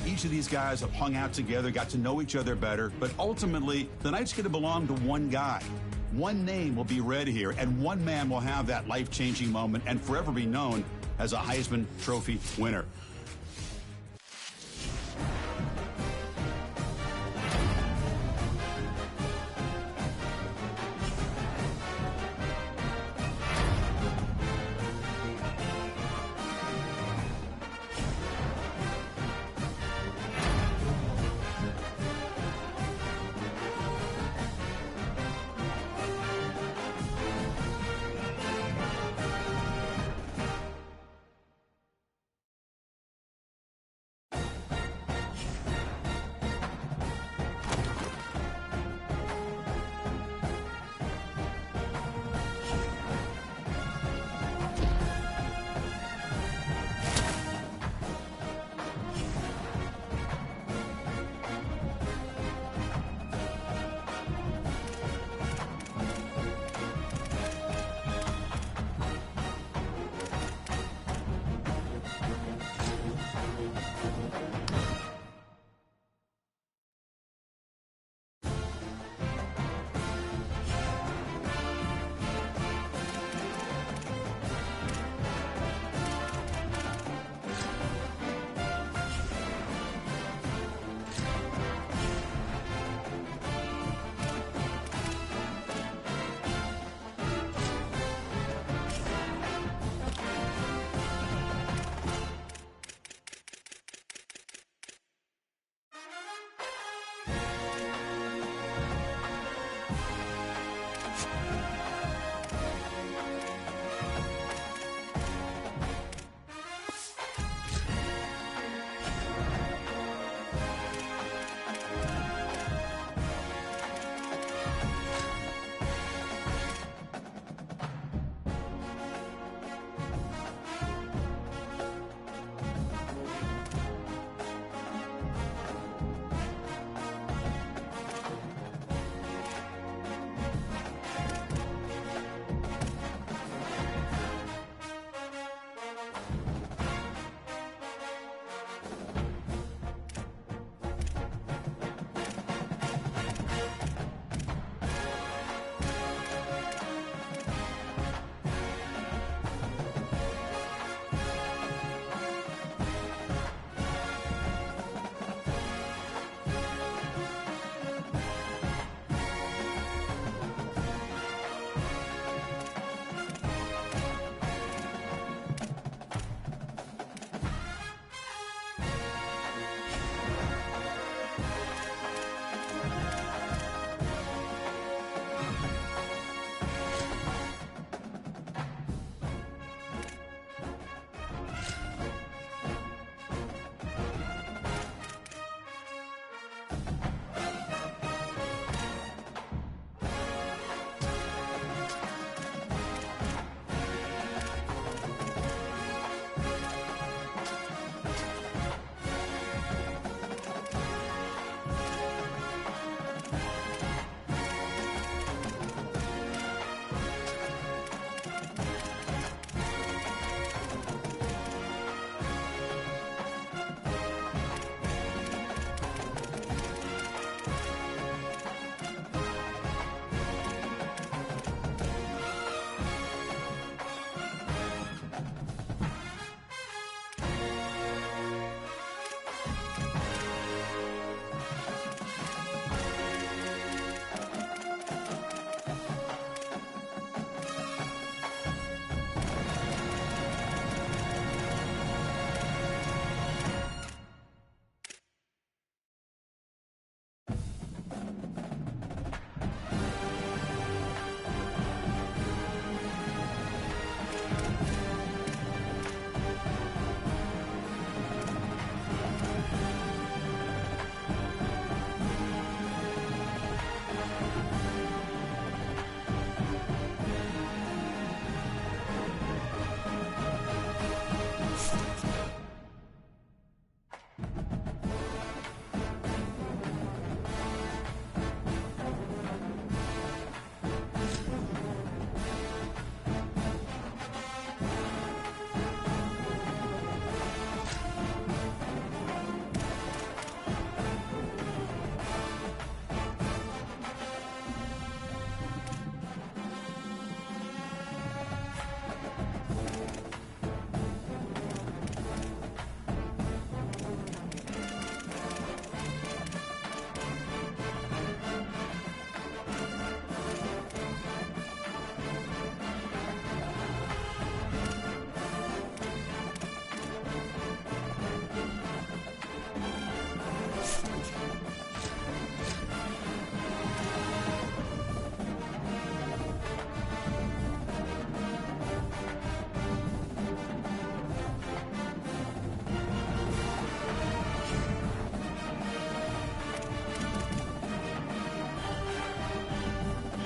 Each of these guys have hung out together, got to know each other better, but ultimately, the night's going to belong to one guy. One name will be read here, and one man will have that life-changing moment and forever be known as a Heisman Trophy winner.